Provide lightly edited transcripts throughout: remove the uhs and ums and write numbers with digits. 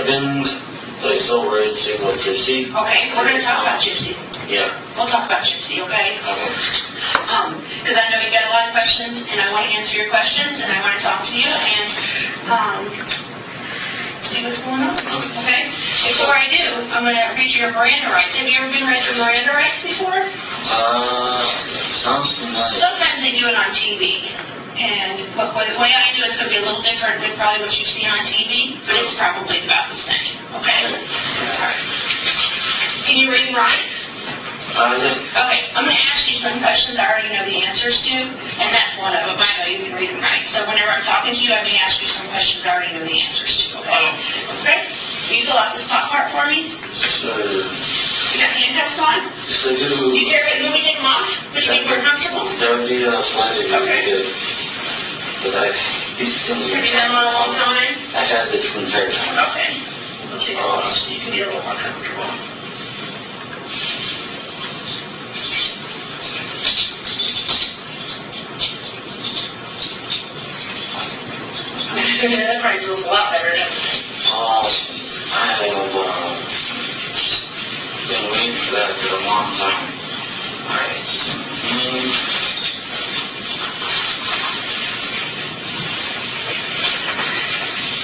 I've been like so worried, sick, or tipsy. Okay, we're going to talk about Gypsy. Yeah. We'll talk about Gypsy, okay? Okay. Because I know you've got a lot of questions, and I want to answer your questions, and I want to talk to you, and see what's going on. Okay? Before I do, I'm going to read you your Miranda rights. Have you ever been read your Miranda rights before? It sounds familiar. Sometimes they do it on TV. And the way I do it's going to be a little different than probably what you've seen on TV, but it's probably about the same. Okay? All right. Can you read and write? Yeah. Okay, I'm going to ask you some questions I already know the answers to, and that's one of them. I know you can read and write. So whenever I'm talking to you, I'm going to ask you some questions I already know the answers to, okay? Okay? Will you fill out this top part for me? Sure. You got handcuffs on? Yes, I do. You care if you take them off? Would you be more comfortable? That would be fine if you did. Because these things Have you done one a long time? I've had this entire time. Okay. We'll take it off so you can be a little more comfortable. That probably feels a lot better, doesn't it? I have been waiting for that for a long time. Alright, so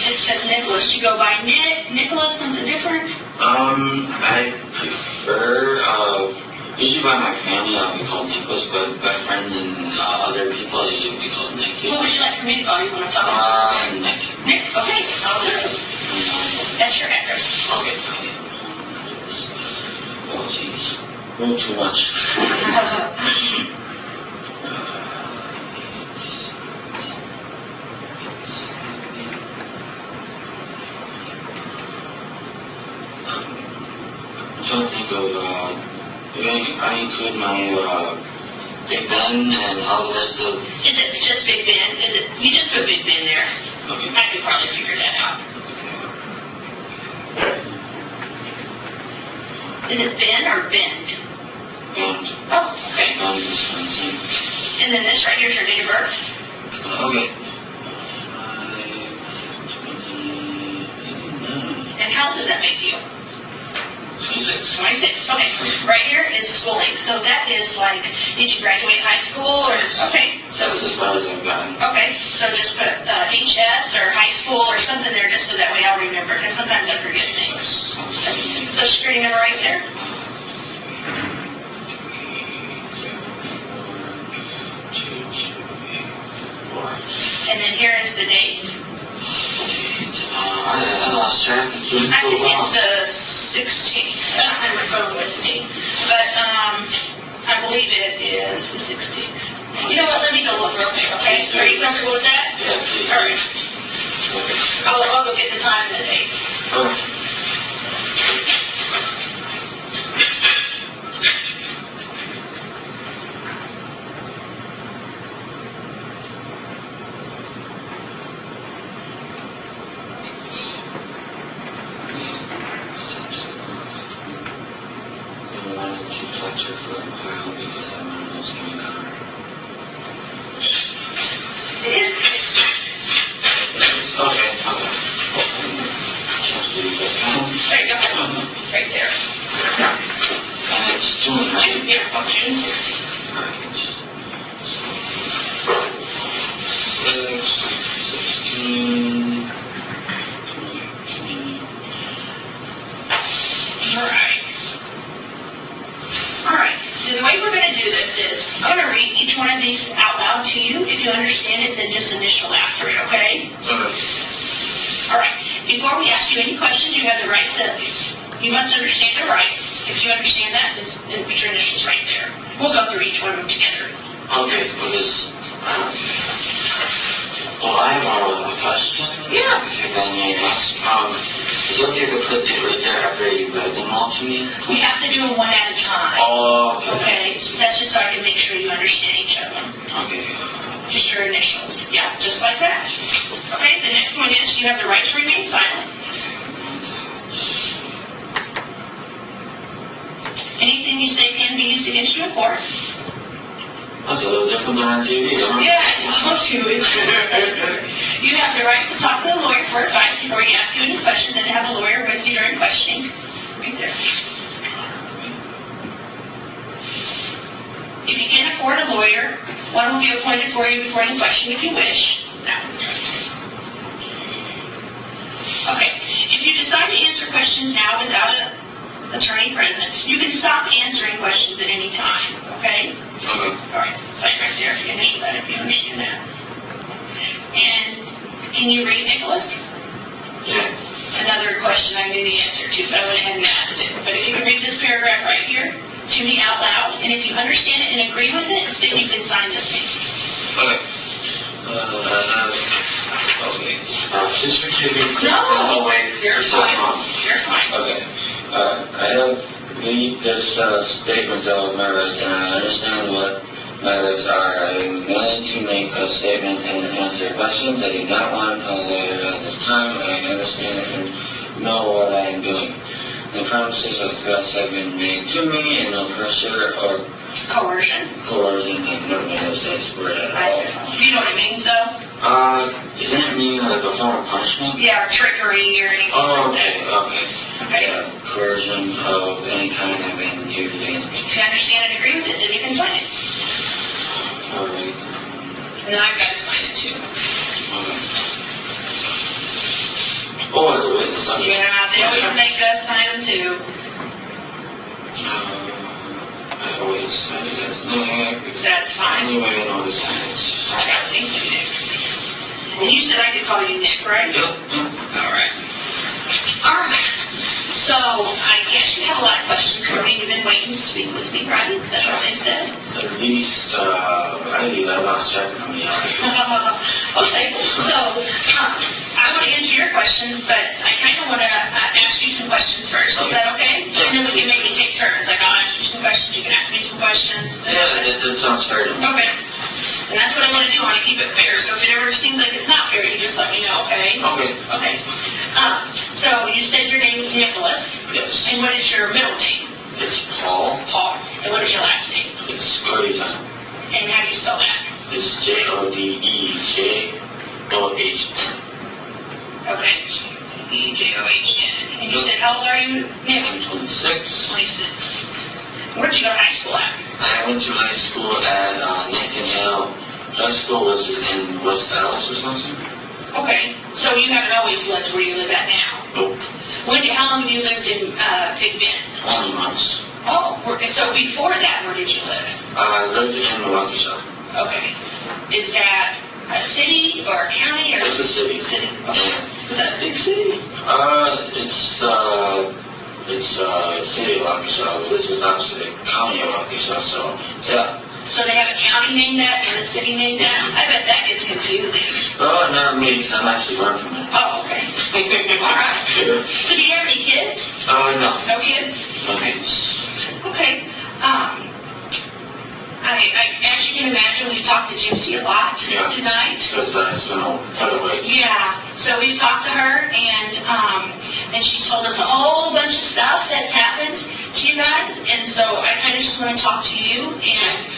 It says Nicholas. You go by Nicholas, something different? I prefer, usually by my family I'll be called Nicholas, but by friends and other people I usually be called Nick. What would you like for me to call you when I'm talking to you? Nick. Nick? Okay, I'll do it. That's your address. Okay. Oh, jeez. A little too much. I'm trying to think of, I include my, Big Ben and all the rest of... Is it just Big Ben? You just put Big Ben there. Okay. I could probably figure that out. Is it Ben or Bend? And... Oh, okay. And Wisconsin. And then this right here is your date of birth? Okay. And how old does that make you? 26. 26. Okay. Right here is schooling. So that is like, did you graduate high school or? Okay. So That's as far as I've gotten. okay. So just put HS or high school or something there, just so that way I'll remember. Because sometimes I forget things. Social security number right there. And then here is the date. I lost track. It's been I so think it's long. the 16th. I don't have my phone with me. But I believe it is the 16th. You know what? Let me go look real quick, okay? Are you comfortable with that? Yeah, please. All right. I'll go get the time and the date. Okay. Touch it for a while because I want to lose my car. It is the 16th. Okay. Just do that. There you go. Right there. And it's June, right? Yeah, June 16th. Alright. 16, 20. All right. The way we're going to do this is, I'm going to read each one of these out loud to you. If you understand it, then just initial after it, okay? Okay. All right. Before we ask you any questions, you have the right to, you must understand your rights. If you understand that, then put your initials right there. We'll go through each one of them together. Okay, because, I have a question. Yeah. If I may ask. Is it okay to put it right there after you read them all to me? We have to do them one at a time. Oh, okay. Okay? So that's just so I can make sure you understand each of them. Okay. Just your initials. Yeah, just like that. Okay, the next one is you have the right to remain silent. Anything you say can be used against you in court. That's a little different than on TV, huh? Yeah, I told you. You have the right to talk to a lawyer for advice before he asks you any questions and to have a lawyer with you during questioning. Right there. If you can't afford a lawyer, one will be appointed for you before any question if you wish. No. Okay. If you decide to answer questions now without an attorney present, you can stop answering questions at any time. Okay? Okay. All right. Sign right there if you initial that, if you understand that. And can you read, Nicholas? Yeah. Another question I knew the answer to, but I went ahead and asked it. But if you can read this paragraph right here to me out loud, and if you understand it and agree with it, then you can sign this thing. Okay. Okay. Just forgive me. No, wait. you're fine. You're fine. Okay. I have read this statement of my rights, and I understand what my rights are. I am willing to make a statement and answer questions. I do not want a lawyer at this time. I understand and know what I am doing. The promises of threats have been made to me, and no pressure or Coercion. I've never made a sense word at all. Do you know what it means, though? Doesn't it mean like a form of punishment? Yeah, or trickery or anything Oh, like okay, that. okay. Okay. Yeah, coercion of any kind have been used against me. If you understand and agree with it, then you can sign it. Alright. And then I've got to sign it, too. Okay. Oh, as a witness, okay. Yeah, they always make us sign them, too. I always sign it as Nick. That's fine. Anyway, I know the signs. Okay, thank you, Nick. And you said I could call you Nick, right? Yep. All right. All right. So, I guess you have a lot of questions for me. You've been waiting to speak with me, right? That's what they said. At least, I lost track of me. Okay, so I want to answer your questions, but I kind of want to ask you some questions first. Is that okay? And then we can maybe take turns. Like, I'll ask you some questions, you can ask me some questions. Yeah, that sounds fair to me. Okay. And that's what I want to do. I want to keep it fair. So if it ever seems like it's not fair, you just let me know, okay? Okay. Okay. So you said your name is Nicholas. Yes. And what is your middle name? It's Paul. Paul. And what is your last name? It's Godejohn. And how do you spell that? It's Godejohn. Okay. Godejohn. And you said, how old are you, Nick? I'm 26. 26. Where'd you go to high school at? I went to high school at Nathaniel High School, which is in West Dallas, Wisconsin. Okay. So you haven't always lived where you live at now? Nope. How long have you lived in Big Bend? Only months. Oh, so before that, where did you live? I lived in Waukesha. Okay. Is that a city or a county? Or It's a city. City. Okay. Yeah. Is that a big city? It's city of Waukesha. This is obviously the county of Waukesha, so yeah. So they have a county named that and a city named that? I bet that gets confusing. Oh, not me, because I'm actually learning from it. Oh, okay. All right. So do you have any kids? No. No kids? No kids. Okay. As you can imagine, we've talked to Gypsy a lot tonight. Because it's been quite a ways. Yeah. So we've talked to her, and she told us a whole bunch of stuff that's happened to you guys. And so I kind of just want to talk to you and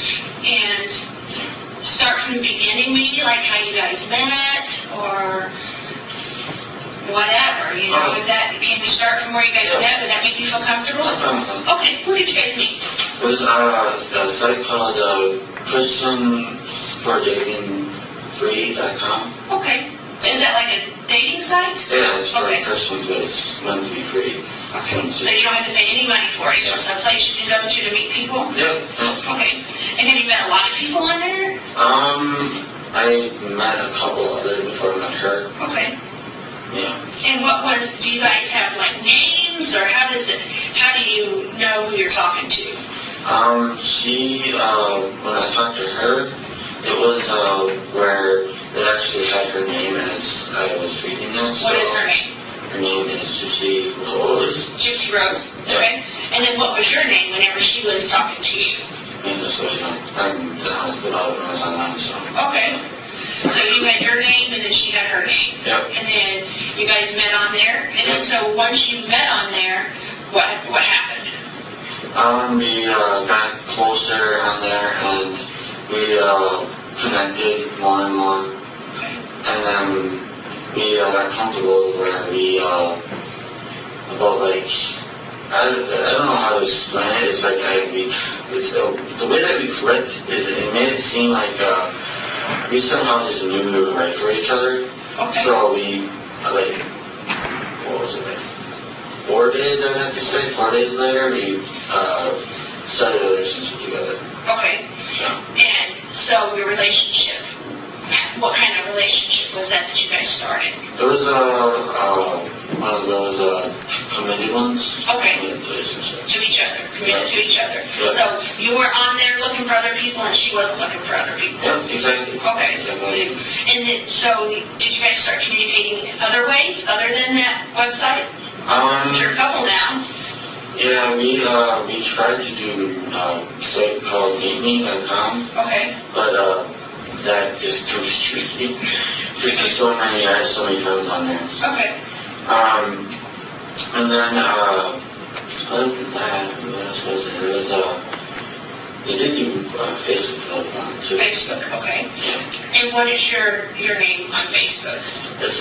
start from the beginning, maybe like how you guys met or whatever. You know, can we start from where you guys met? Would that make you feel comfortable? Okay. Where did you guys meet? It was a site called ChristianForDatingFree.com. Okay. Is that like a dating site? Yeah, it's for Christians, but it's meant to be free. Okay. So you don't have to pay any money for it. It's just a place you can go to meet people? Yep. Okay. And have you met a lot of people on there? I met a couple others before I met her. Okay. Yeah. And do you guys have like names, or how do you know who you're talking to? When I talked to her, it was where it actually had her name as I was reading this. What is her name? Her name is Gypsy Rose. Gypsy Rose? Yeah. Okay. And then what was your name whenever she was talking to you? And this was, I'm the house development was online, so. Okay. So you had your name, and then she had her name. Yep. And then you guys met on there. And then so once you met on there, what happened? We got closer on there, and we connected more and more, and then we got comfortable where we about like I don't know how to explain it. It's like the way that we clicked is it made it seem like we somehow just knew we were right for each other. Okay. So we like what was it like 4 days? I have to say 4 days later we started a relationship together. Okay. Yeah. And so your relationship, what kind of relationship was that you guys started? It was one of those committed ones. Okay. Relationship. To each other, committed to each other. Yeah. So you were on there looking for other people, and she wasn't looking for other people. Yeah, exactly. Okay. Exactly. So did you guys start communicating in other ways other than that website? Since you're a couple now. Yeah, we tried to do a site called meetme.com. Okay. But that is confusing. Because there's so many, I have so many friends on there. Okay. And then, other than that, what else was it? There was, they did do Facebook too. Facebook, okay. Yeah. And what is your name on Facebook? It's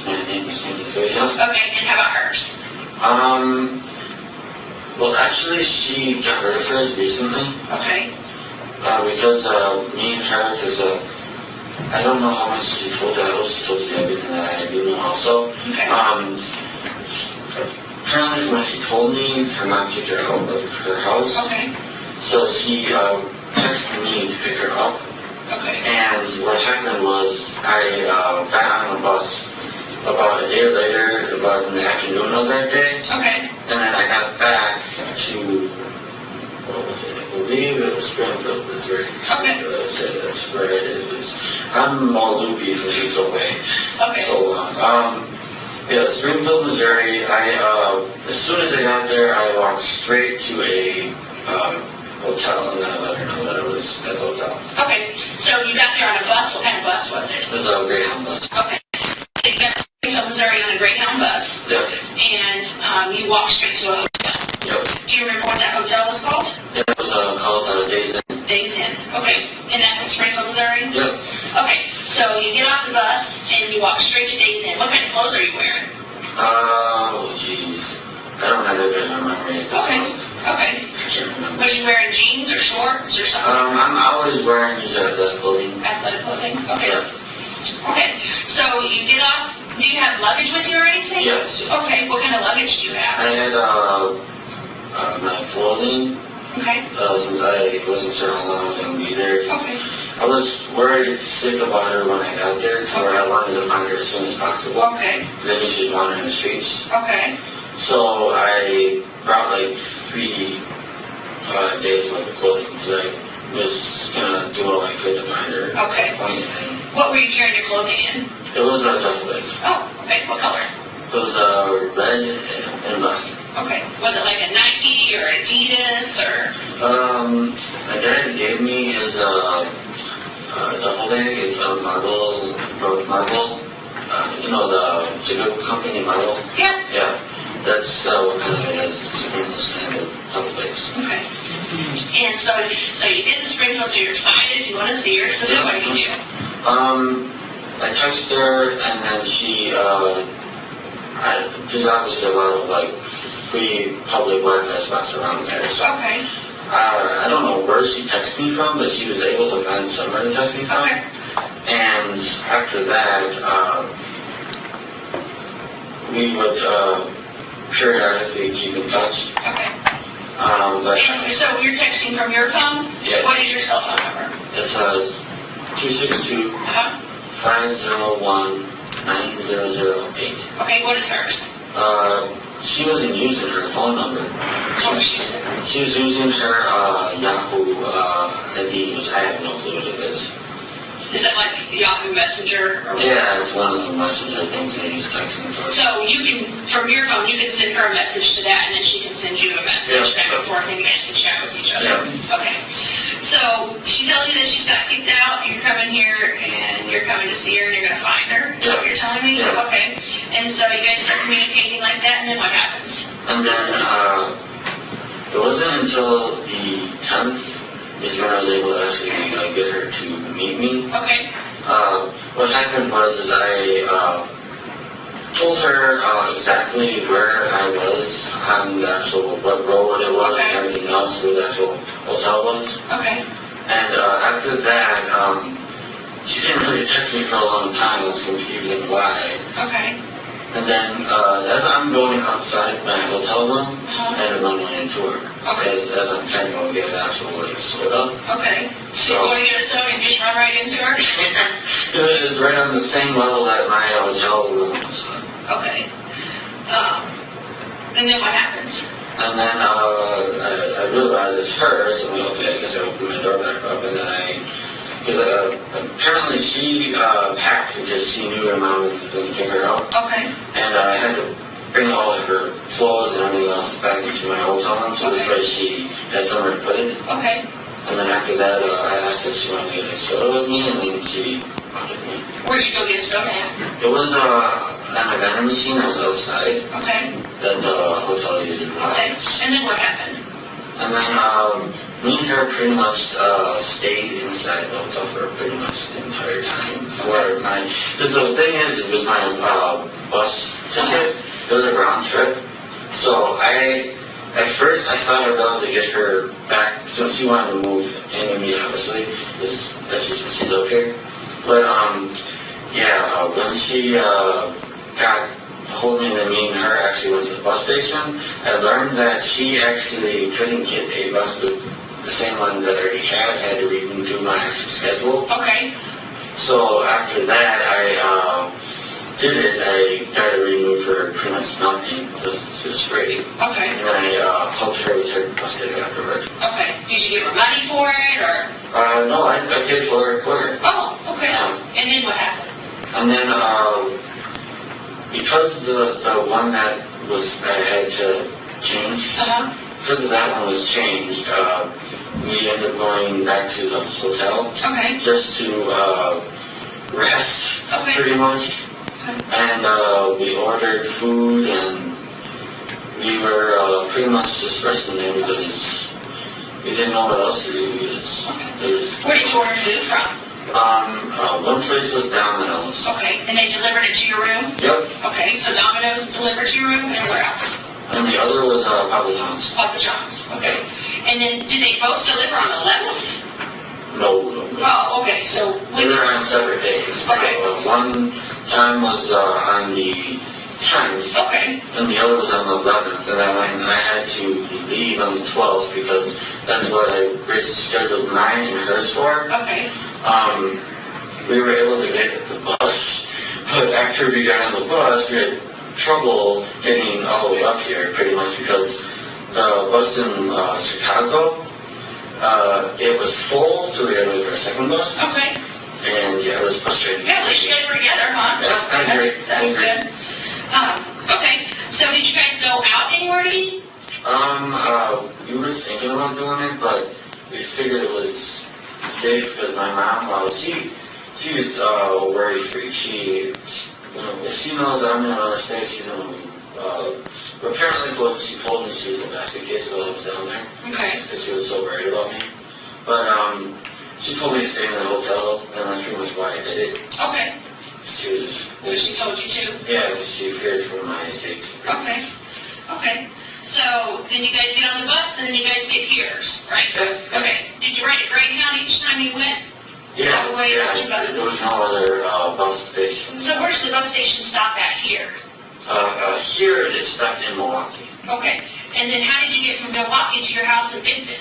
my name is Interrogation. Okay, and how about hers? Well, actually, she got rid of hers recently. Okay. Because me and her, because I don't know how much she told you. I hope she told you everything that I do know also. Okay. Apparently, from what she told me, her mom kicked her out of her house. Okay. So she texted me to pick her up. Okay. And what happened was I got on a bus about a day later, about in the afternoon of that day. Okay. And then I got back to, what was it? I believe it was Springfield, Missouri. Okay. That's where it is. I'm all loopy from being so away. Okay. So long. Yeah, Springfield, Missouri. As soon as I got there, I walked straight to a hotel, and then I let her know that it was at the hotel. Okay. So you got there on a bus. What kind of bus was it? It was a Greyhound bus. Okay. So you got to Springfield, Missouri on a Greyhound bus. Yep. And you walked straight to a hotel. Yep. Do you remember what that hotel was called? It was called Days Inn. Days Inn. Okay. And that's in Springfield, Missouri? Yep. Okay. So you get off the bus and you walk straight to Days Inn. What kind of clothes are you wearing? Oh, jeez. I don't have that good of a memory. Okay. Okay. I can't remember. Was you wearing jeans or shorts or something? I'm always wearing athletic clothing. Athletic clothing? Okay. Yeah. Okay. So you get off. Do you have luggage with you or anything? Yes. Okay. What kind of luggage do you have? I had my clothing. Okay. Since I wasn't sure how long I was going to be there. Okay. I was worried sick about her when I got there, to where I wanted to find her as soon as possible. Okay. Because I knew she was wandering the streets. Okay. So I brought like 3 days worth of clothing. So I was gonna do all I could to find her. Okay. What were you carrying your clothing in? It was a duffel bag. Oh, okay. What color? It was red and black. Okay. Was it like a Nike or Adidas or? My dad gave me his duffel bag. It's a Marble. You know the cigarette company Marble. Yeah. Yeah. That's what kind of it is. It's one of those kind of duffel bags. Okay. And so you get to Springfield, so you're excited, you want to see her, so then what do you do? I texted her, and then she, there's obviously a lot of like free public Wi-Fi spots around there, so. Okay. I don't know where she texted me from, but she was able to find somewhere to text me from. Okay. And after that, we would periodically keep in touch. Okay. But So you're texting from your phone? Yeah. What is your cell phone number? it's 262 501 9008. Okay, what is hers? She wasn't using her phone number. What was she saying? She was using her Yahoo ID, which I have no clue what it is. Is it like Yahoo Messenger or what? Yeah, it's one of the messenger things they use texting for. So you can, from your phone, you can send her a message to that, and then she can send you a message back and forth, and you guys can chat with each other. Yeah. Okay. So she tells you that she's got kicked out, you're coming here, and you're coming to see her, and you're going to find her. Is that what you're telling me? Yeah. Okay. And so you guys start communicating like that, and then what happens? And then it wasn't until the 10th is when I was able to actually get her to meet me. Okay. What happened was I told her exactly where I was on the actual, what road it was, and everything else, where the actual hotel was. Okay. And after that, she didn't really text me for a long time. It was confusing why. Okay. And then as I'm going outside my hotel room, I ended up running into her. Okay. As I'm trying to go get an actual soda. Okay. So you're going to get a soda and just run right into her? It was right on the same level that my hotel room was. Okay. And then what happens? And then I realized it's her, so okay, I guess I opened my door back up, and then because apparently she packed because she knew her mom didn't take her out. Okay. And I had to bring all of her clothes and everything else back into my hotel room, so this way she had somewhere to put it. Okay. And then after that, I asked if she wanted to get a soda with me, and then she wanted me. Where'd you go get a soda at? It was on a vending machine that was outside. Okay. That the hotel usually Okay. provides. And then what happened? And then me and her pretty much stayed inside the hotel for pretty much the entire time. Because the thing is, it was my bus ticket. It was a round trip. So at first I thought I'd be able to get her back, since she wanted to move in with me, obviously. That's just she's out here. But when she got hold me and me and her actually went to the bus station, I learned that she actually couldn't get a bus with the same one that I already had to redo my actual schedule. Okay. So after that, I did it. I got it renewed for pretty much nothing. It was free. Okay. And then I helped her with her bus ticket afterward. Okay. Did you give her money for it, or? No, I paid for her. Oh, okay. Yeah. And then what happened? And then, because the one that was I had to change, because of that one was changed, we ended up going back to the hotel just to rest, pretty much. And we ordered food, and we were pretty much just resting there because we didn't know what else to do. Where did you order food from? One place was Domino's. Okay, and they delivered it to your room? Yep. Okay, so Domino's delivered to your room, and where else? And the other was Papa John's. Papa John's, okay. And then, did they both deliver on the 11th? No. Oh, okay, so... They were on separate days. Okay. One time was on the 10th. Okay. And the other was on the 11th. And then I had to leave on the 12th because that's what I scheduled mine and hers for. Okay. We were able to get the bus, but after we got on the bus, we had trouble getting all the way up here, pretty much because the bus in Chicago, it was full, so we had to wait for a second bus. Okay. And it was frustrating. Yeah, at least you guys were together, huh? Yeah, I agree. That's good. Okay, so did you guys go out anywhere to eat? We were thinking about doing it, but we figured it was safe because my mom, she's worry-free. If she knows that I'm in another state, she's going to apparently what she told me, she was a basket case while I was down there. Okay. Because she was so worried about me. But she told me to stay in the hotel, and that's pretty much why I did it. Okay. She was just... She told you to? Yeah, because she feared for my safety. Okay. Okay. So then you guys get on the bus, and then you guys get here, right? Yeah. Okay. Did you ride a Greyhound each time you went? Yeah. All the way to the buses? There was no other bus station. So where's the bus station stop at here? Here it stopped in Milwaukee. Okay. And then how did you get from Milwaukee to your house in Big Bend?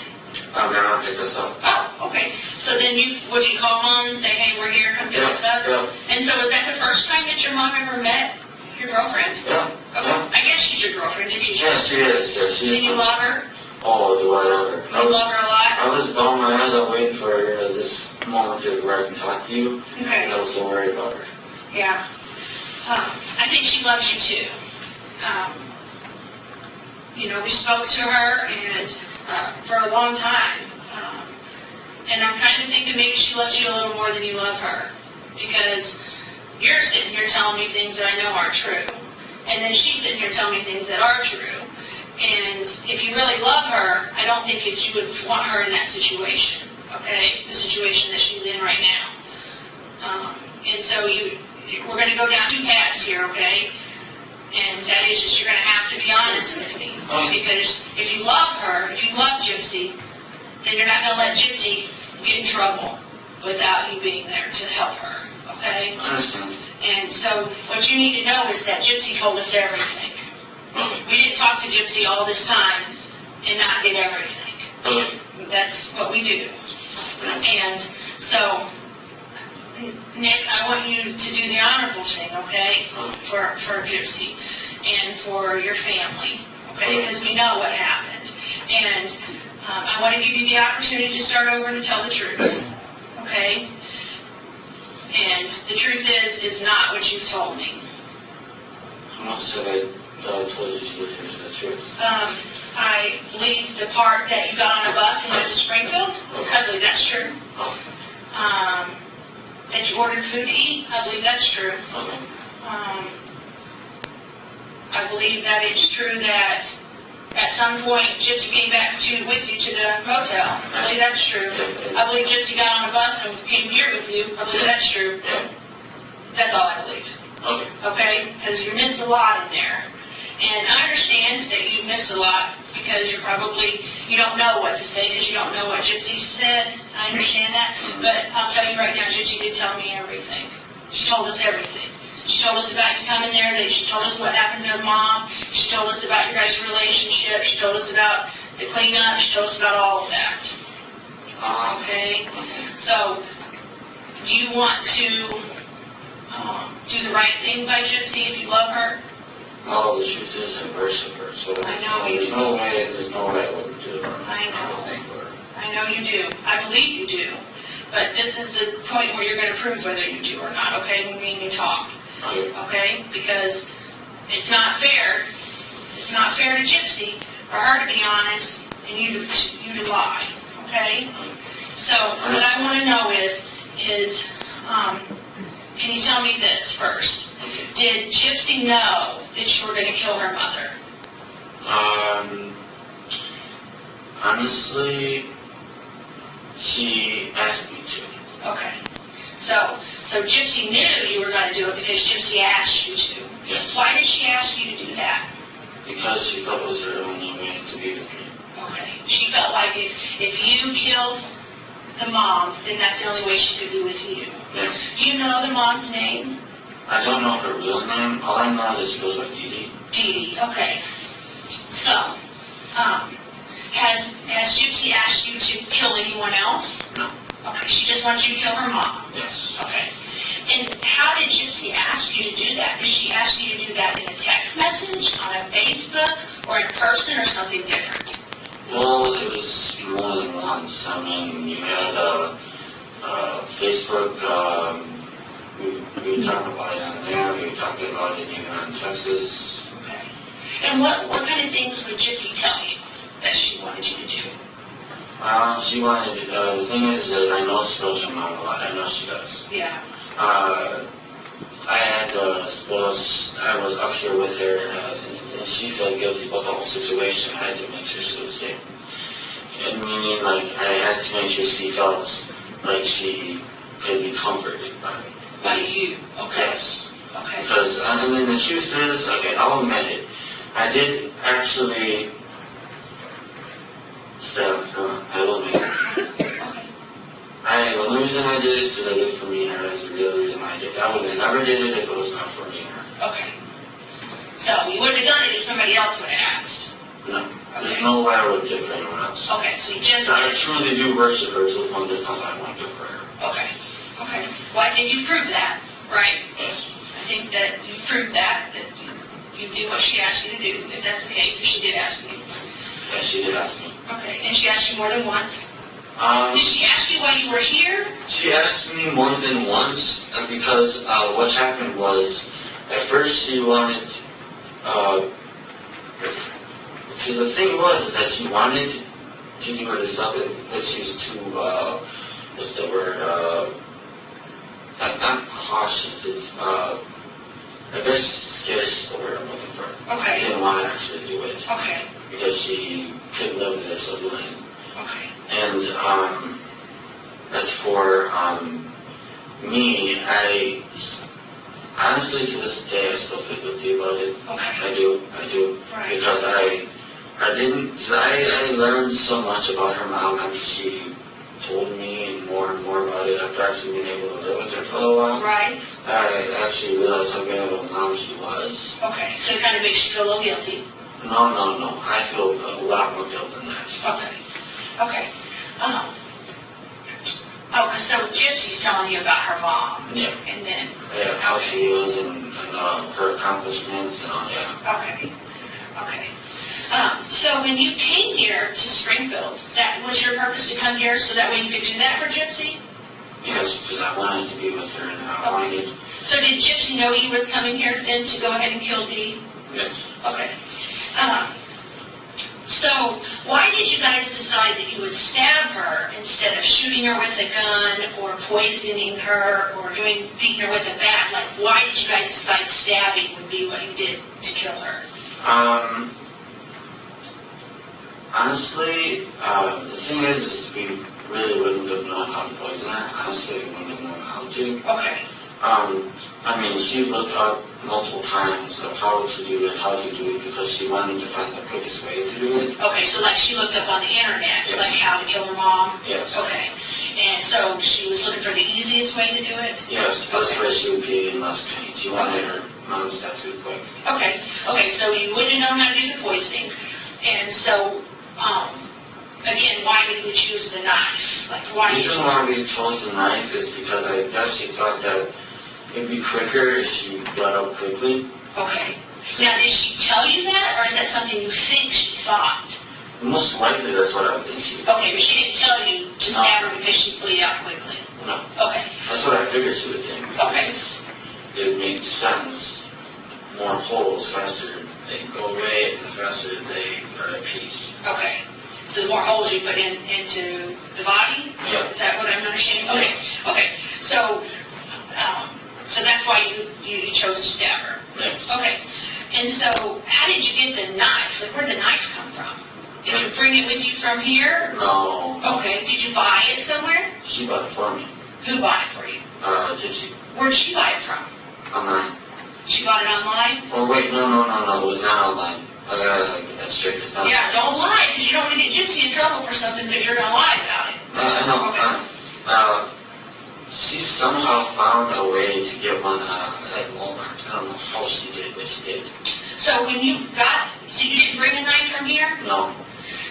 My mom picked us up. Oh, okay. So then would you call Mom and say, hey, we're here, come pick us up? Yeah. And so was that the first time that your mom ever met your girlfriend? Yeah. Okay. Yeah. I guess she's your girlfriend if she's Yeah, she is. Yeah, she is. Do you love her? Oh, do I love her? You love her a lot? I was bummed my eyes out waiting for this moment where I can talk to you. Okay. Because I was so worried about her. Yeah. I think she loves you too. We spoke to her and for a long time. And I'm kind of thinking maybe she loves you a little more than you love her. Because you're sitting here telling me things that I know aren't true. And then she's sitting here telling me things that are true. And if you really love her, I don't think you would want her in that situation. okay, the situation that she's in right now. And so we're going to go down two paths here, okay? And that is just you're going to have to be honest with me. Because if you love her, if you love Gypsy, then you're not going to let Gypsy get in trouble without you being there to help her, okay? I understand. And so what you need to know is that Gypsy told us everything. We didn't talk to Gypsy all this time and not get everything. That's what we do. And so, Nick, I want you to do the honorable thing, okay, for Gypsy and for your family, okay, because we know what happened. And I want to give you the opportunity to start over and tell the truth, okay? And the truth is not what you've told me. How much have I told you is the truth? I believe the part that you got on a bus and went to Springfield, I believe that's true. That you ordered food to eat, I believe that's true. I believe that it's true that at some point Gypsy came back with you to the motel. I believe that's true. I believe Gypsy got on a bus and came here with you. I believe that's true. That's all I believe. Okay? Because you missed a lot in there. And I understand that you missed a lot because you don't know what to say because you don't know what Gypsy said. I understand that. But I'll tell you right now, Gypsy did tell me everything. She told us everything. She told us about you coming there. She told us what happened to her mom. She told us about your guys' relationship. She told us about the cleanup. She told us about all of that. Okay? So, do you want to do the right thing by Gypsy if you love her? No, the truth is I worship her, so I know there's no way I wouldn't do her. I know. Anything for her. I know you do. I believe you do. But this is the point where you're going to prove whether you do or not, okay, when me and you talk. Okay? Because it's not fair. It's not fair to Gypsy for her to be honest and you to lie. Okay? So what I want to know is can you tell me this first? Did Gypsy know that you were going to kill her mother? Honestly, she asked me to. Okay. So Gypsy knew you were going to do it because Gypsy asked you to. Yes. Why did she ask you to do that? Because she felt it was her only way to be with me. Okay. She felt like if you killed the mom, then that's the only way she could be with you. Yeah. Do you know the mom's name? I don't know her real name. All I know is she goes by Dee Dee. Dee Dee. Okay. So, has Gypsy asked you to kill anyone else? No. Okay. She just wants you to kill her mom. Yes. Okay. And how did Gypsy ask you to do that? Did she ask you to do that in a text message, on a Facebook, or in person, or something different? Well, it was more than once. I mean, you had Facebook. We talked about it on there. We talked about it even on Texas. Okay. And what kind of things would Gypsy tell you that she wanted you to do? She wanted. The thing is that I know she loves her mom a lot. I know she does. Yeah. I was up here with her, and she felt guilty about the whole situation. I had to make sure she was safe. And meaning, like, I had to make sure she felt like she could be comforted by you. Okay. Yes. Okay. Because, I mean, the truth is, okay, I'll admit it. I did actually stab her. I will admit it. The only reason I did it is because I did it for me and her. That's the real reason I did it. I would have never did it if it was not for me and her. Okay. So you wouldn't have done it if somebody else would have asked? No. There's no way I would do it for anyone else. Okay, so you just I truly do worship her to the point that I want to do it for her. Okay. Okay. Well, I think you proved that, right? Yes. I think that you proved that you did what she asked you to do, if that's the case, if she did ask you. Yes, she did ask me. Okay, and she asked you more than once? Did she ask you why you were here? She asked me more than once because what happened was, at first she wanted, because the thing was that she wanted to do her stuff, but she was too, what's the word, not cautious, it's, I guess scared is the word I'm looking for. Okay. She didn't want to actually do it. Okay. Because she couldn't live with it, so doing it. Okay. And As for me, I honestly to this day I still feel guilty about it. Okay. I do, Right. because I learned so much about her mom after she told me and more about it after actually being able to live with her for a while. Right. I actually realized how good of a mom she was. Okay. So it kind of makes you feel a little guilty. No. I feel a lot more guilt than that. Okay. So Gypsy's telling you about her mom. Yeah. And then. Yeah, how she was and her accomplishments and all that. Okay. So when you came here to Springfield, that was your purpose to come here so that way you could do that for Gypsy? Yes, because I wanted to be with her and I wanted. So did Gypsy know he was coming here then to go ahead and kill Dee? Yes. Okay. So why did you guys decide that you would stab her instead of shooting her with a gun or poisoning her or beating her with a bat? Like, why did you guys decide stabbing would be what you did to kill her? Honestly, the thing is we really wouldn't have known how to poison her. Honestly, we wouldn't have known how to. Okay. I mean, she looked up multiple times of how to do it because she wanted to find the quickest way to do it. Okay, so like she looked up on the internet, Yes. like how to kill her mom? Yes. Okay. And so she was looking for the easiest way to do it? Yes, that's where she would be in less pain. She wanted her mom's death to be quick. Okay, so you wouldn't have known how to do the poisoning. And so, again, why did you choose the knife? Like, why The did you reason why we chose the knife is because I guess she thought that it'd be quicker if she got up quickly. Okay. Now, did she tell you that, or is that something you think she thought? Most likely that's what I would think she would. Okay, but she didn't tell you to stab her because she'd bleed out quickly? No. Okay. That's what I figured she would think. Okay. It makes sense. More holes, faster they go away, and the faster they are at peace. Okay. So the more holes you put into the body? Yeah. Is that what I'm understanding? Okay. So that's why you chose to stab her? Yes. Okay. And so how did you get the knife? Like, where'd the knife come from? Did you bring it with you from here? No. Okay. Did you buy it somewhere? She bought it for me. Who bought it for you? Gypsy. Where'd she buy it from? Online. She bought it online? Oh wait, no. It was not online. I gotta get that straight. It's not. Yeah, don't lie, because you don't want to get Gypsy in trouble for something because you're going to lie about it. No. She somehow found a way to get one at Walmart. I don't know how she did, but she did. So you didn't bring a knife from here? No.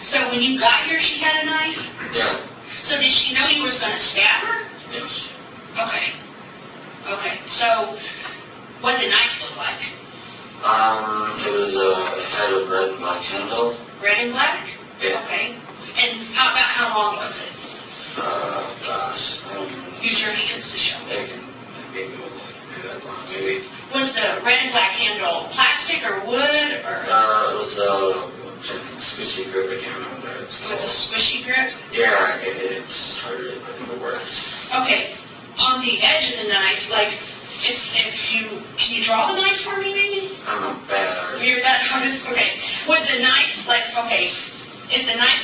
So when you got here, she had a knife? Yeah. So did she know you was going to stab her? Yes. Okay. So what did the knife look like? It had a red and black handle. Red and black? Yeah. Okay. And how long was it? Gosh. Use your hands to show me. Maybe it was that long, maybe. Was the red and black handle plastic or wood or? It was a squishy grip. I can't remember what it's It was a called. squishy grip? Yeah, it's hard to put into words. Okay. On the edge of the knife, like, can you draw the knife for me, maybe? I'm a bad artist. You're not, okay. Would the knife, if the knife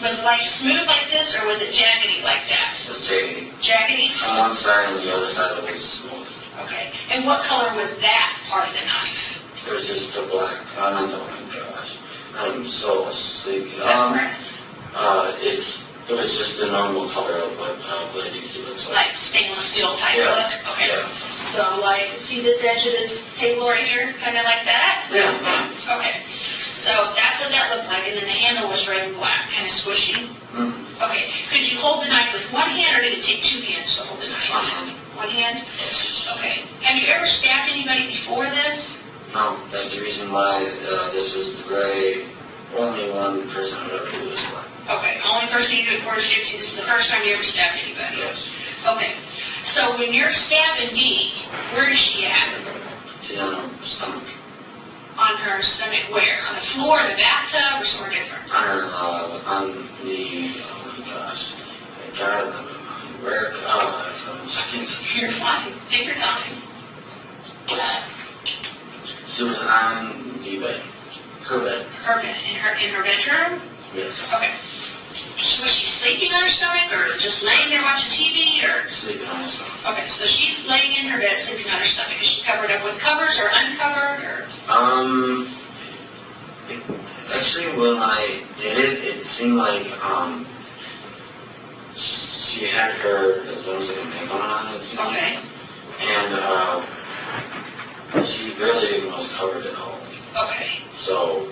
was like smooth like this, or was it jaggedy like that? It was jaggedy. Jaggedy? On one side and the other side it was smooth. Okay. And what color was that part of the knife? It was just a black. Oh my gosh. I'm so sleepy. That's correct. It was just the normal color of what Dee Dee looks like. Like stainless steel type Yeah. look? Okay. Yeah. So see this edge of this table right here? Kind of like that? Yeah. Okay. So that's what that looked like, and then the handle was red and black, kind of squishy. Mm-hmm. Okay. Could you hold the knife with one hand, or did it take two hands to hold the knife? One hand. One hand? Yes. Okay. Have you ever stabbed anybody before this? No, that's the reason why this was the only one person who would ever do this for. Okay. Only person you do it for is Gypsy. This is the first time you ever stabbed anybody? Yes. Okay. So when you're stabbing Dee, where is she at? She's on her stomach. On her stomach where? On the floor, the bathtub, or somewhere different? On the, oh my gosh, I got it on my mind. Where, seconds. You're fine. Take your time. She was on the bed. Her bed. Her bed. In her bedroom? Yes. Okay. Was she sleeping on her stomach, or just laying there watching TV, or? Sleeping on her stomach. Okay, so she's laying in her bed, sleeping on her stomach. Is she covered up with covers or uncovered, or? Actually, when I did it, it seemed like, she had her, as almost like a makeup on it, it seemed like. Okay. And, she barely even was covered at all. Okay. So,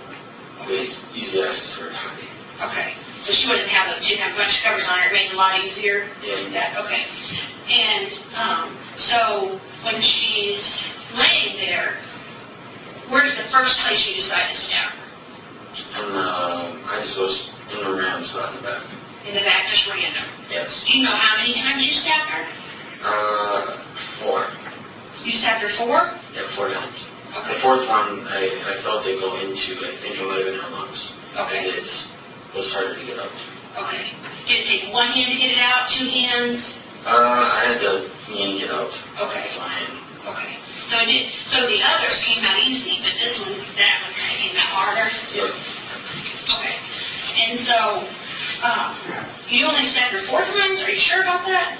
it was easy access to her body. Okay. So she didn't have a bunch of covers on her. It made it a lot easier to do that. Okay. And so when she's laying there, where's the first place you decide to stab her? And I just was in a random spot in the back. In the back, just random? Yes. Do you know how many times you stabbed her? 4. You stabbed her 4? Yeah, 4 times. Okay. The 4th one, I felt it go into, I think it might have been her lungs. Okay. It was harder to get out. Okay. Did it take 1 hand to get it out, 2 hands? I had to yank it out. Okay. With my hand. Okay. So it did. So the others came out easy, but that one kind of came out harder? Yep. Okay. And so, you only stabbed her 4 times? Are you sure about that?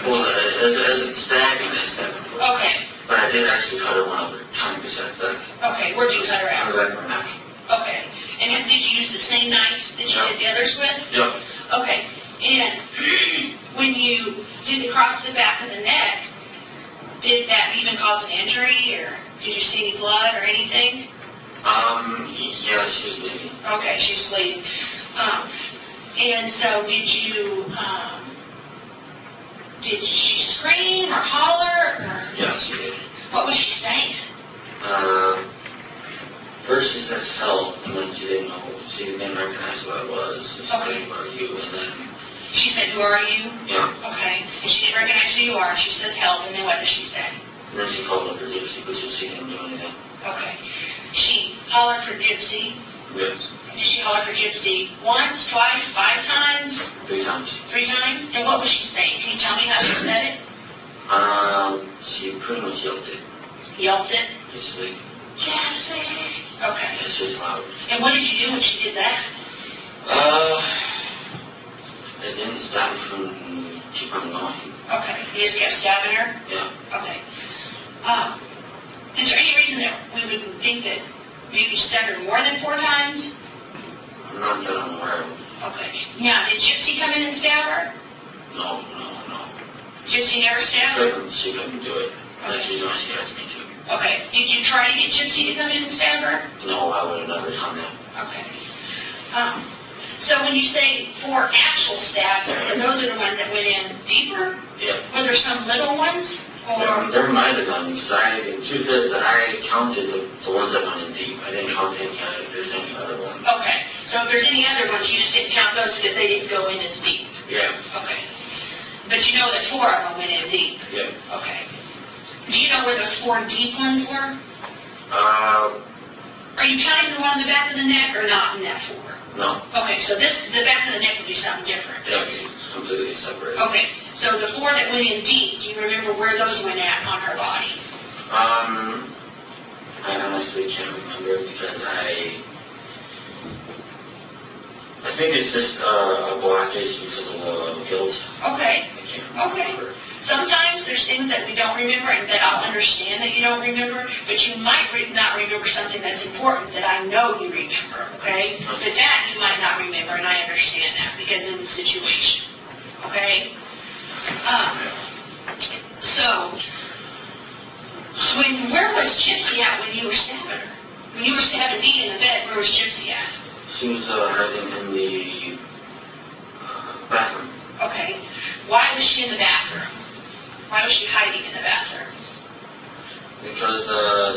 Well, as it's stabbing, I stabbed her 4. Okay. But I did actually cut her 1 other time besides that. Okay. Where'd you cut her On out? the back of her neck. Okay. And did you use the same knife that you did the others with? Yep. Okay. And when you did across the back of the neck, did that even cause an injury, or did you see any blood or anything? Yeah, she was bleeding. Okay, she's bleeding. And so did she scream or holler? Or Yeah, she did. what was she saying? First she said help, and then she didn't recognize who I was. She said, Okay. who are you? And then, She said, who are you? yeah. Okay. And she didn't recognize who you are. She says help, and then what does she say? And then she called up for Gypsy, but she didn't do anything. Okay. She hollered for Gypsy. Yes. Did she holler for Gypsy once, twice, 5 times? 3 times. 3 times? And what was she saying? Can you tell me how she said it? She pretty much yelped it. Yelped it? It's like, Gypsy. Okay. it's just loud. And what did you do when she did that? It didn't stop me from keep on going. Okay. You just kept stabbing her? Yeah. Okay. Is there any reason that we would think that maybe you stabbed her more than 4 times? Not that I'm aware of. Okay. Now, did Gypsy come in and stab her? No. Gypsy never stabbed her? She couldn't do it. That's usually why she asked me to. Okay. Did you try to get Gypsy to come in and stab her? No, I would have never done that. Okay. So when you say 4 actual stabs, so those are the ones that went in deeper? Yeah. Was there some little ones? Or There might have been, because the truth is that I counted the ones that went in deep. I didn't count if there's any other ones. okay. So if there's any other ones, you just didn't count those because they didn't go in as deep. Yeah. Okay. But you know that 4 of them went in deep. Yeah. Okay. Do you know where those 4 deep ones were? Are you counting the one in the back of the neck or not in that 4? No. Okay, so the back of the neck would be something different. Yeah, it's completely separate. Okay, so the 4 that went in deep, do you remember where those went at on her body? I honestly can't remember because I think it's just a blockage because of the guilt. Okay. I can't remember. Sometimes there's things that we don't remember and that I'll understand that you don't remember, but you might not remember something that's important that I know you remember, okay? But that you might not remember, and I understand that because of the situation, okay? So, where was Gypsy at when you were stabbing her? When you were stabbing Dee in the bed, where was Gypsy at? She was hiding in the bathroom. Okay. Why was she in the bathroom? Why was she hiding in the bathroom? Because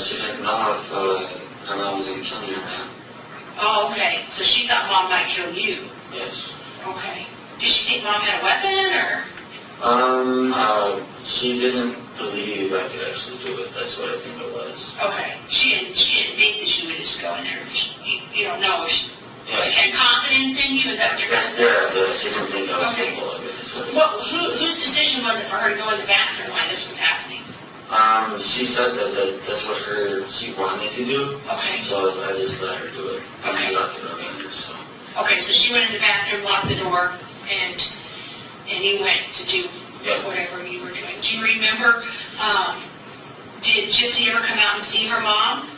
she didn't know if her mom was going to kill me or not. Oh, okay. So she thought Mom might kill you. Yes. Okay. Did she think Mom had a weapon, or? She didn't believe I could actually do it. That's what I think it was. Okay. She didn't think that she would just go in there. You don't know if she Yeah, had confidence in you? Is that what you're going to say? Yeah, she didn't think I was Okay. capable of it. Well, whose decision was it for her to go in the bathroom while this was happening? She said that that's what she wanted me to do. Okay. So I just let her do it. And Okay. she got the remainder, so. Okay, so she went in the bathroom, locked the door, and you went to do whatever you were doing. Do you remember, did Gypsy ever come out and see her mom?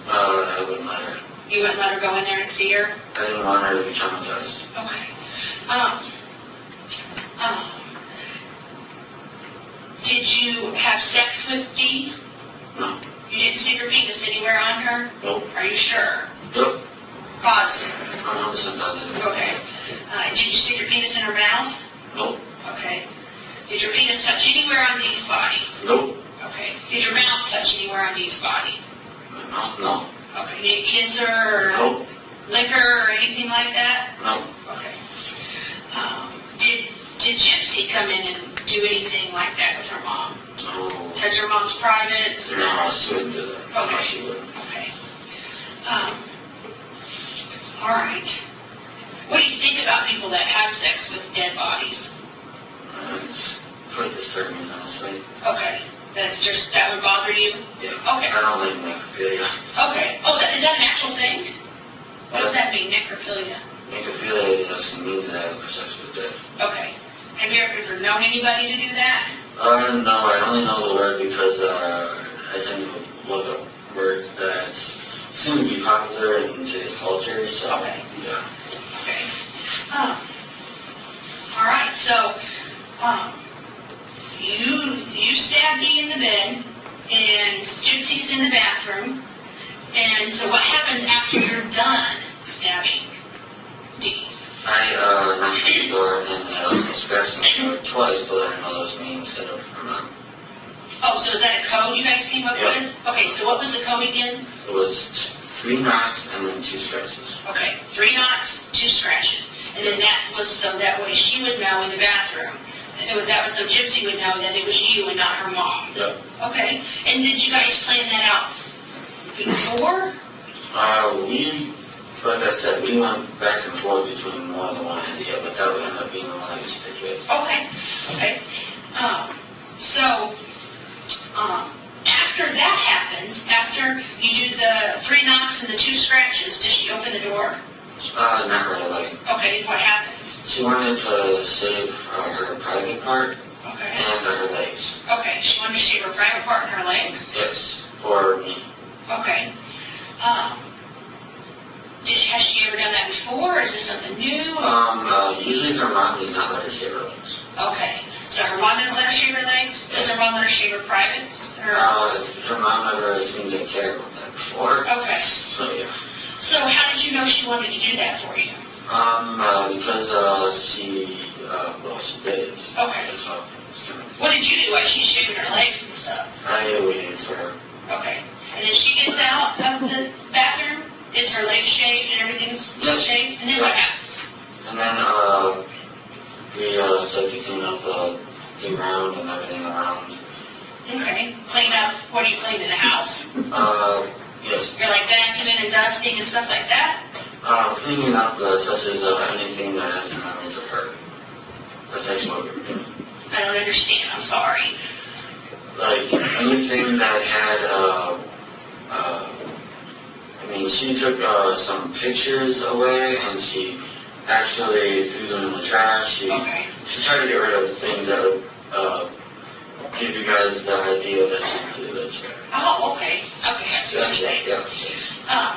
I wouldn't let her. You wouldn't let her go in there and see her? I didn't want her to be traumatized. Okay. Did you have sex with Dee? No. You didn't stick your penis anywhere on her? Nope. Are you sure? Yep. Positive? I'm 100% positive. Okay. Did you stick your penis in her mouth? Nope. Okay. Did your penis touch anywhere on Dee's body? Nope. Okay. Did your mouth touch anywhere on Dee's body? My mouth, no. Okay. Did you kiss her? Or Nope. lick her or anything like that? Nope. Okay. Did Gypsy come in and do anything like that with her mom? No. Touch her mom's privates? Or? No, she wouldn't do that. Okay. No, she wouldn't. Okay. All right. What do you think about people that have sex with dead bodies? It's quite disturbing, honestly. Okay. That would bother you? Yeah. Okay. I don't like necrophilia. Okay. Oh, is that an actual thing? What does that mean, necrophilia? Necrophilia just means that I have sex with dead. Okay. Have you ever known anybody to do that? No, I only know the word because I tend to look up words that seem to be popular in today's culture, so, Okay. yeah. Okay. All right, so you stabbed Dee in the bed, and Gypsy's in the bathroom, and so what happens after you're done stabbing Dee? I knocked on the door and I also scratched the door twice to let her know that was me instead of her mom. Oh, so is that a code you guys came up Yeah. with? Okay, so what was the code again? It was 3 knocks and then 2 scratches. Okay, 3 knocks, 2 scratches. And then that was so that way she would know in the bathroom. That was so Gypsy would know that it was you and not her mom. Yep. Okay, and did you guys plan that out before? Like I said, we went back and forth between more than one idea, but that would end up being the one I would stick with. Okay, okay. So, after that happens, after you do the 3 knocks and the 2 scratches, does she open the door? Not really. Okay, what happens? She wanted to save her private part Okay. and her legs. Okay, she wanted to shave her private part and her legs? Yes, for me. Okay. Has she ever done that before, or is this something new? Usually her mom does not let her shave her legs. Okay, so her mom doesn't let her shave her legs? Does her mom let her shave her privates? Or? Her mom never seemed to care about that before. Okay. So, yeah. So how did you know she wanted to do that for you? Because she did it. Okay. That's what it's kind of. What did you do while she's shaving her legs and stuff? I waited for her. Okay. And then she gets out of the bathroom? Is her legs shaved and everything's shaved? And then what happens? And then we start to clean up the ground and everything around. Okay. Clean up. What do you clean in the house? Yes. You're like vacuuming and dusting and stuff like that? Cleaning up such as anything that has memories of her. That's actually what we were doing. I don't understand. I'm sorry. Like anything that had she took some pictures away and she actually threw them in the trash. She tried to get rid of things that would give you guys the idea that she really lives there. Oh, okay. Okay, I see what you're saying. Yeah.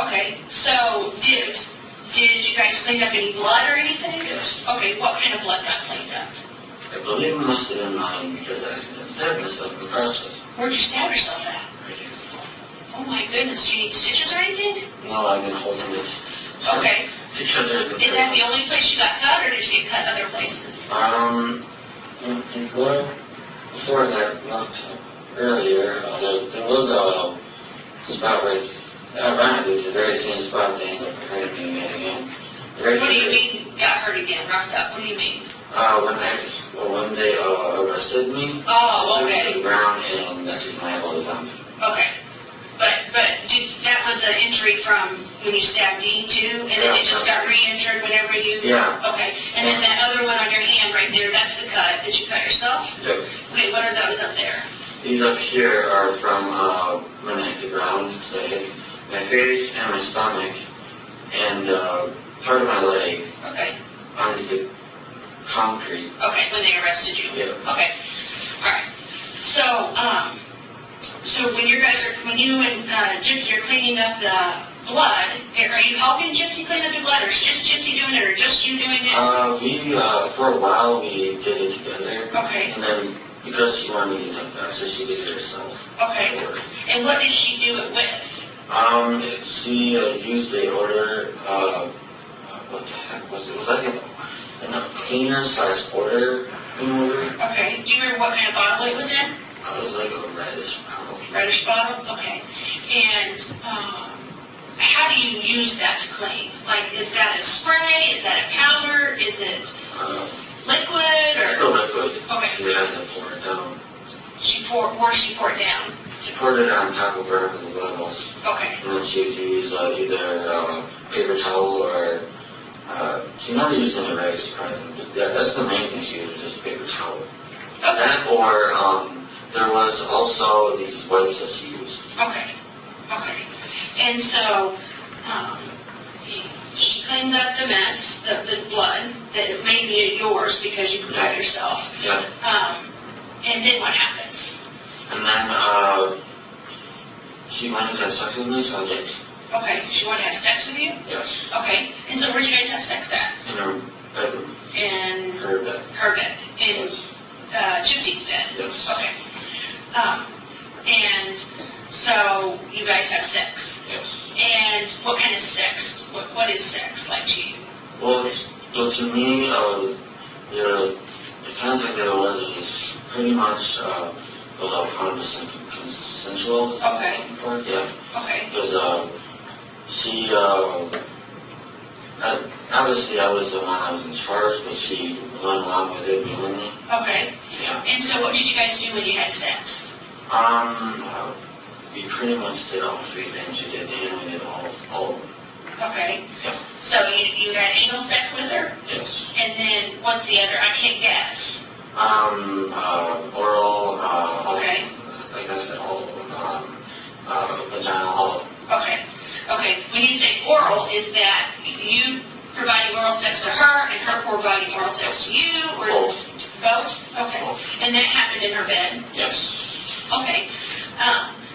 Okay, so did you guys clean up any blood or anything? Yes. Okay, what kind of blood got cleaned up? I believe it must have been mine because I accidentally stabbed myself in the process. Where'd you stab yourself at? Right here. Oh my goodness, do you need stitches or anything? No, I've been holding it. Okay. Because there's a Is that the only place you got cut, or did you get cut other places? Well, before that left earlier, there was a spot right, ironically, it's the very same spot that ended up hurting me again. What do you mean got hurt again, roughed up? What do you mean? When they arrested me, Oh, took me to okay. the ground, and that's just my elbow was on. Okay. But that was an injury from when you stabbed Dee too, and then it just got re-injured whenever you... Yeah. Okay. And then that other one on your hand right there, that's the cut. Did you cut yourself? Yep. Okay, what are those up there? These up here are from when I hit the ground. So I hit my face and my stomach, and part of my leg Okay. onto the concrete. Okay, when they arrested you? Yeah. Okay, all right. So when you and Gypsy are cleaning up the blood, are you helping Gypsy clean up the blood, or is just Gypsy doing it, or just you doing it? For a while, we did it together. Okay. And then, because she wanted me to do it faster, she did it herself. Okay. And what did she do it with? She used the order, what the heck was it? It was like a cleaner / order remover. Okay. Do you remember what kind of bottle it was in? It was like a reddish bottle. Reddish bottle? Okay. And how do you use that to clean? Like, is that a spray? Is that a powder? Is it liquid? Or? It's a liquid. Okay. She had to pour it down. Where she poured down? She poured it on top of wherever the blood was. Okay. And then she would use either paper towel or she never used any rags, surprisingly. But yeah, that's the main thing she used, was just paper towel. Okay. That or there was also these wipes that she used. Okay. Okay. And so she cleans up the mess, the blood that may be yours because you cut yourself. Yeah. And then what happens? And then she wanted to have sex with me, so I did. Okay. She wanted to have sex with you? Yes. Okay. And so where'd you guys have sex at? In her bedroom. In Her bed. her bed. In Yes. Gypsy's bed? Yes. Okay. And so you guys have sex? Yes. And what kind of sex? What is sex like to you? Well, to me, the kind of sex that it was pretty much without 100% consensual. Okay. Yeah. Okay. Because she, obviously I was the one that was in charge, but she went along with it willingly. Okay. Yeah. And so what did you guys do when you had sex? We pretty much did all three things. We did and we did all of them. Okay. Yeah. So you had anal sex with her? Yes. And then what's the other? I can't guess. Oral, Okay. like I said, all of them. Vagina, all of them. Okay. Okay. When you say oral, is that you providing oral sex to her and her providing oral sex to you? Or is it both? Okay. And that happened in her bed? Yes. Okay.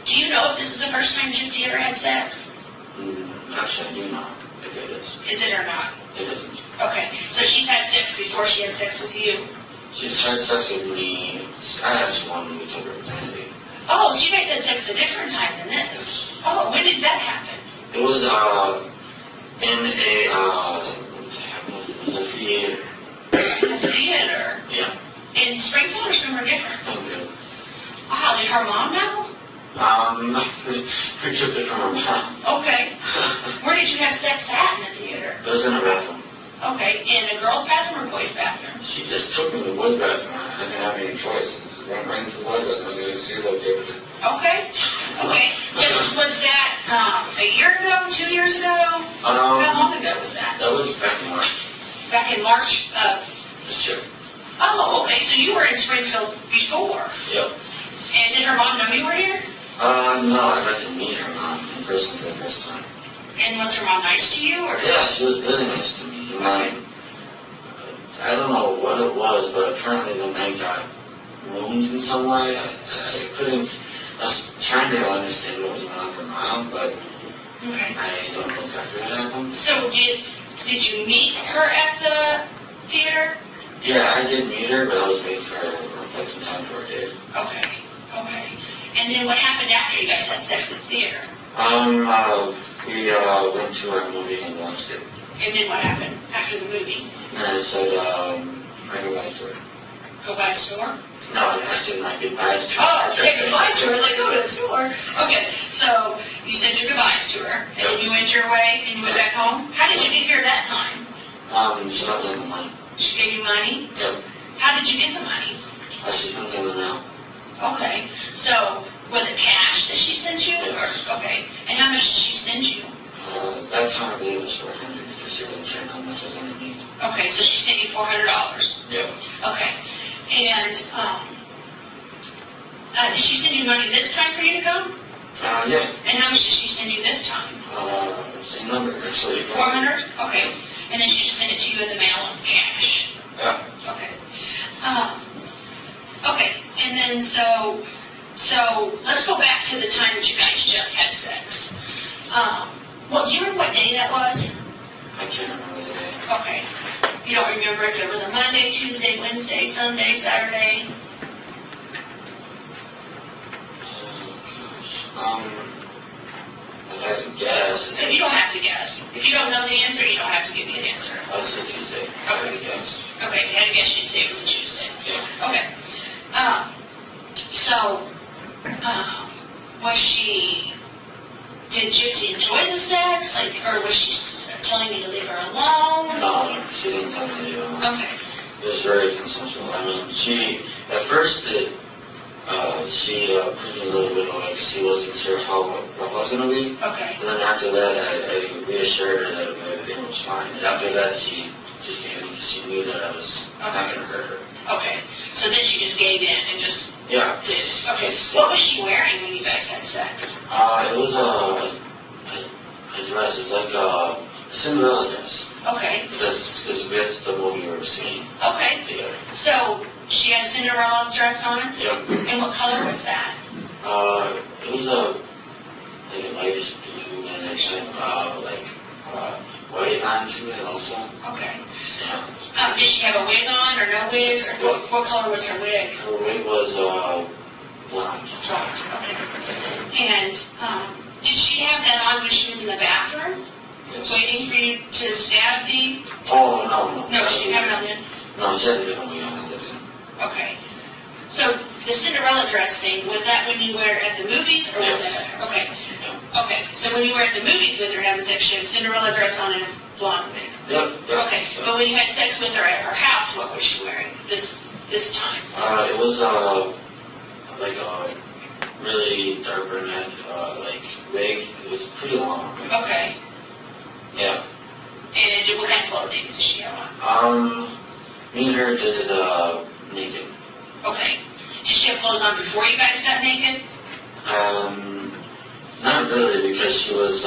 Do you know if this is the first time Gypsy ever had sex? Actually, I do know if it is. Is it or not? It isn't. Okay. So she's had sex before she had sex with you? She's had sex with me. I actually wanted to take her virginity. Oh, so you guys had sex a different time than this? Oh, when did that happen? It was in a theater. In a theater? Yeah. In Springfield or somewhere different? Springfield. Wow, did her mom know? We took it from her mom. Okay. Where did you have sex at in the theater? It was in a bathroom. Okay, in a girl's bathroom or boy's bathroom? She just took me to the boys' bathroom. I didn't have any choice. She went right into the boys' bathroom. I see what they would do. Okay. Okay. Was that a year ago, 2 years ago? How long ago was that? That was back in March. Back in March of... This year. Oh, okay, so you were in Springfield before. Yep. And did her mom know you were here? No, I got to meet her mom in person for the first time. And was her mom nice to you? Or? Yeah, she was really nice to me. And I don't know what it was, but apparently the night got ruined in some way. I couldn't, I was trying to understand what was going on with her mom, but Okay. I don't know exactly what happened. So did you meet her at the theater? Yeah, I did meet her, but I was waiting for her quite some time before I did. Okay. Okay. And then what happened after you guys had sex at the theater? We went to our movie and watched it. And then what happened after the movie? And I said, my goodbyes to her. Go buy a store? No, I said my goodbyes to her. Oh, say goodbyes to her, like go to the store. Okay, so you said your goodbyes to her, and then you went your way, and you went back home. How did you get here that time? She got me the money. She gave you money? Yep. How did you get the money? She sent it in the mail. Okay, so was it cash that she sent you? Yes. Or, okay, and how much did she send you? That time I believe it was 400 because she didn't check how much I was going to need. Okay, so she sent you $400. Yep. Okay, and did she send you money this time for you to come? Yeah. And how much did she send you this time? Same number, actually. 400? Okay. and then she just sent it to you in the mail on cash. Yeah. Okay. Okay, and then so let's go back to the time that you guys just had sex. Well, do you remember what day that was? I can't remember the day. Okay. You don't remember if it was a Monday, Tuesday, Wednesday, Sunday, Saturday? Oh, gosh. If I could guess. So you don't have to guess. If you don't know the answer, you don't have to give me an answer. I'll say Tuesday. If I could guess. Okay, if you had to guess, you'd say it was a Tuesday. Yeah. Okay. So, was she, did Gypsy enjoy the sex? Like, or was she telling me to leave her alone? No, she didn't tell me to leave her alone. Okay. It was very consensual. I mean, she, at first, she pushed me a little bit, like, she wasn't sure how rough I was going to be. Okay. And then after that, I reassured her that everything was fine. And after that, she just gave in. She knew that I was not going to hurt her. Okay. So then she just gave in and just... Yeah. Okay. What was she wearing when you guys had sex? It was a dress. It was like a Cinderella dress. Okay. Because that's the movie we were seeing. Okay. Together. So she had a Cinderella dress on? Yep. And what color was that? It was like a lightish blue and it had like white onto it also. Okay. Yeah. Did she have a wig on or no wig? Or what color was her wig? Her wig was blonde. Blonde. Okay. And did she have that on when she was in the bathroom? Yes. Waiting for you to stab Dee? Oh, no. No, she didn't have it on then? No, she had a different wig on at the time. Okay. So the Cinderella dress thing, was that when you were at the movies or was that? Okay. Okay. So when you were at the movies with her having sex, she had a Cinderella dress on and a blonde wig? Yep. Okay. But when you had sex with her at her house, what was she wearing this time? It was like a really dark brunette like wig. It was pretty long. Okay. Yeah. And what kind of clothing did she have on? Me and her did it naked. Okay. Did she have clothes on before you guys got naked? Not really, because she was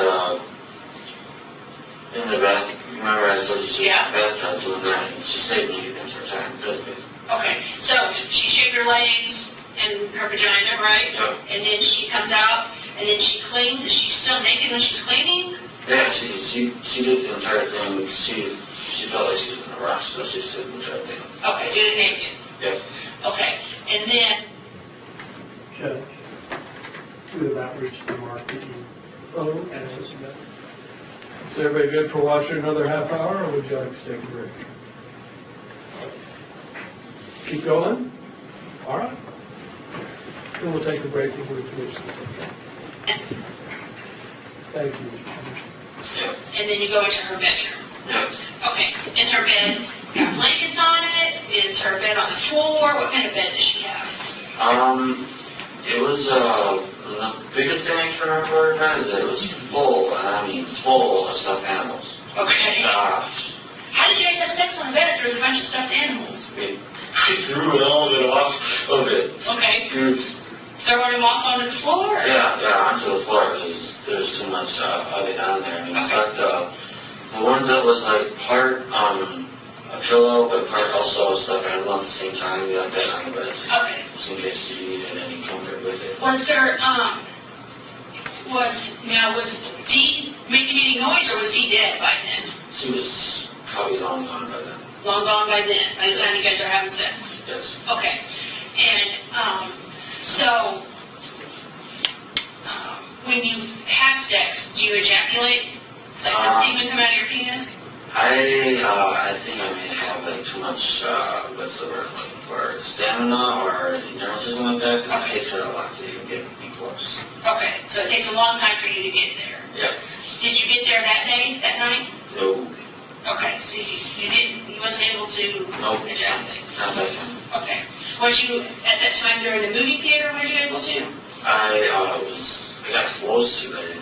in the bath. Remember I told you she was in the bathtub doing that, and she stayed naked the entire time because of it. Okay. So she shaved her legs and her vagina, right? Yep. And then she comes out, and then she cleans. Is she still naked when she's cleaning? Yeah, she did the entire thing. She felt like she was in a rush, so she did the entire thing. Okay, did it naked. Yep. Okay, and then... Judge, you have about reached the mark that you... Oh, yes. Is everybody good for watching another half hour, or would you like to take a break? Keep going? All right. Then we'll take a break when we finish this. Okay? Thank you, Mr. Commissioner. And then you go into her bedroom. Yep. Okay, is her bed got blankets on it? Is her bed on the floor? What kind of bed does she have? It was, the biggest thing I can remember about is that it was full, and I mean full of stuffed animals. Okay. Gosh. How did you guys have sex on the bed if there was a bunch of stuffed animals? We threw all of it off of it. Okay. It's, Throwing them off onto the floor? yeah, onto the floor, because there's too much of it on there. And it's like the ones that was like part a pillow, but part also stuffed animal at the same time. We left that on the bed, just in case you needed any comfort with it. Was there, was Dee making any noise, or was Dee dead by then? She was probably long gone by then. Long gone by then, by the time you guys are having sex? Yes. Okay. And, so, when you have sex, do you ejaculate? Like the semen come out of your penis? I think I may have like too much, what's the word I'm looking for, stamina or endurance or something like that, because it takes her a lot to even get me close. Okay, so it takes a long time for you to get there. Yep. Did you get there that day, that night? No. Okay, so you wasn't able to ejaculate? Not that time. Okay. Was you, at that time during the movie theater, were you able to? I got close to it, I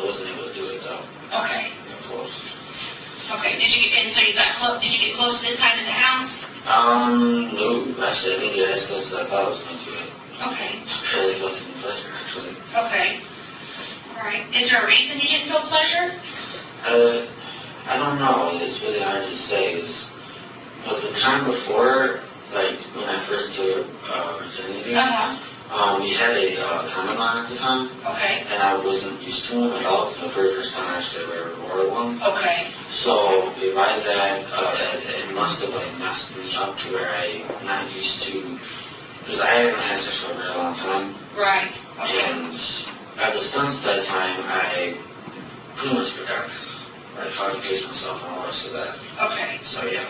wasn't able to do it though. Okay. I got close. Okay, did you get close this time at the house? No, actually I didn't get as close as I thought I was going to it. Okay. I really felt any pleasure, actually. Okay. All right. Is there a reason you didn't feel pleasure? I I don't know. It's really hard to say. Was the time before, like when I first took virginity, we had a condom on at the time. Okay. And I wasn't used to them at all. It was the very first time I actually ever wore one. Okay. So by that, it must have like messed me up to where I'm not used to, because I haven't had sex for a very long time. Right. Okay. And ever since that time, I pretty much forgot like how to pace myself and all the rest of that. Okay. So yeah.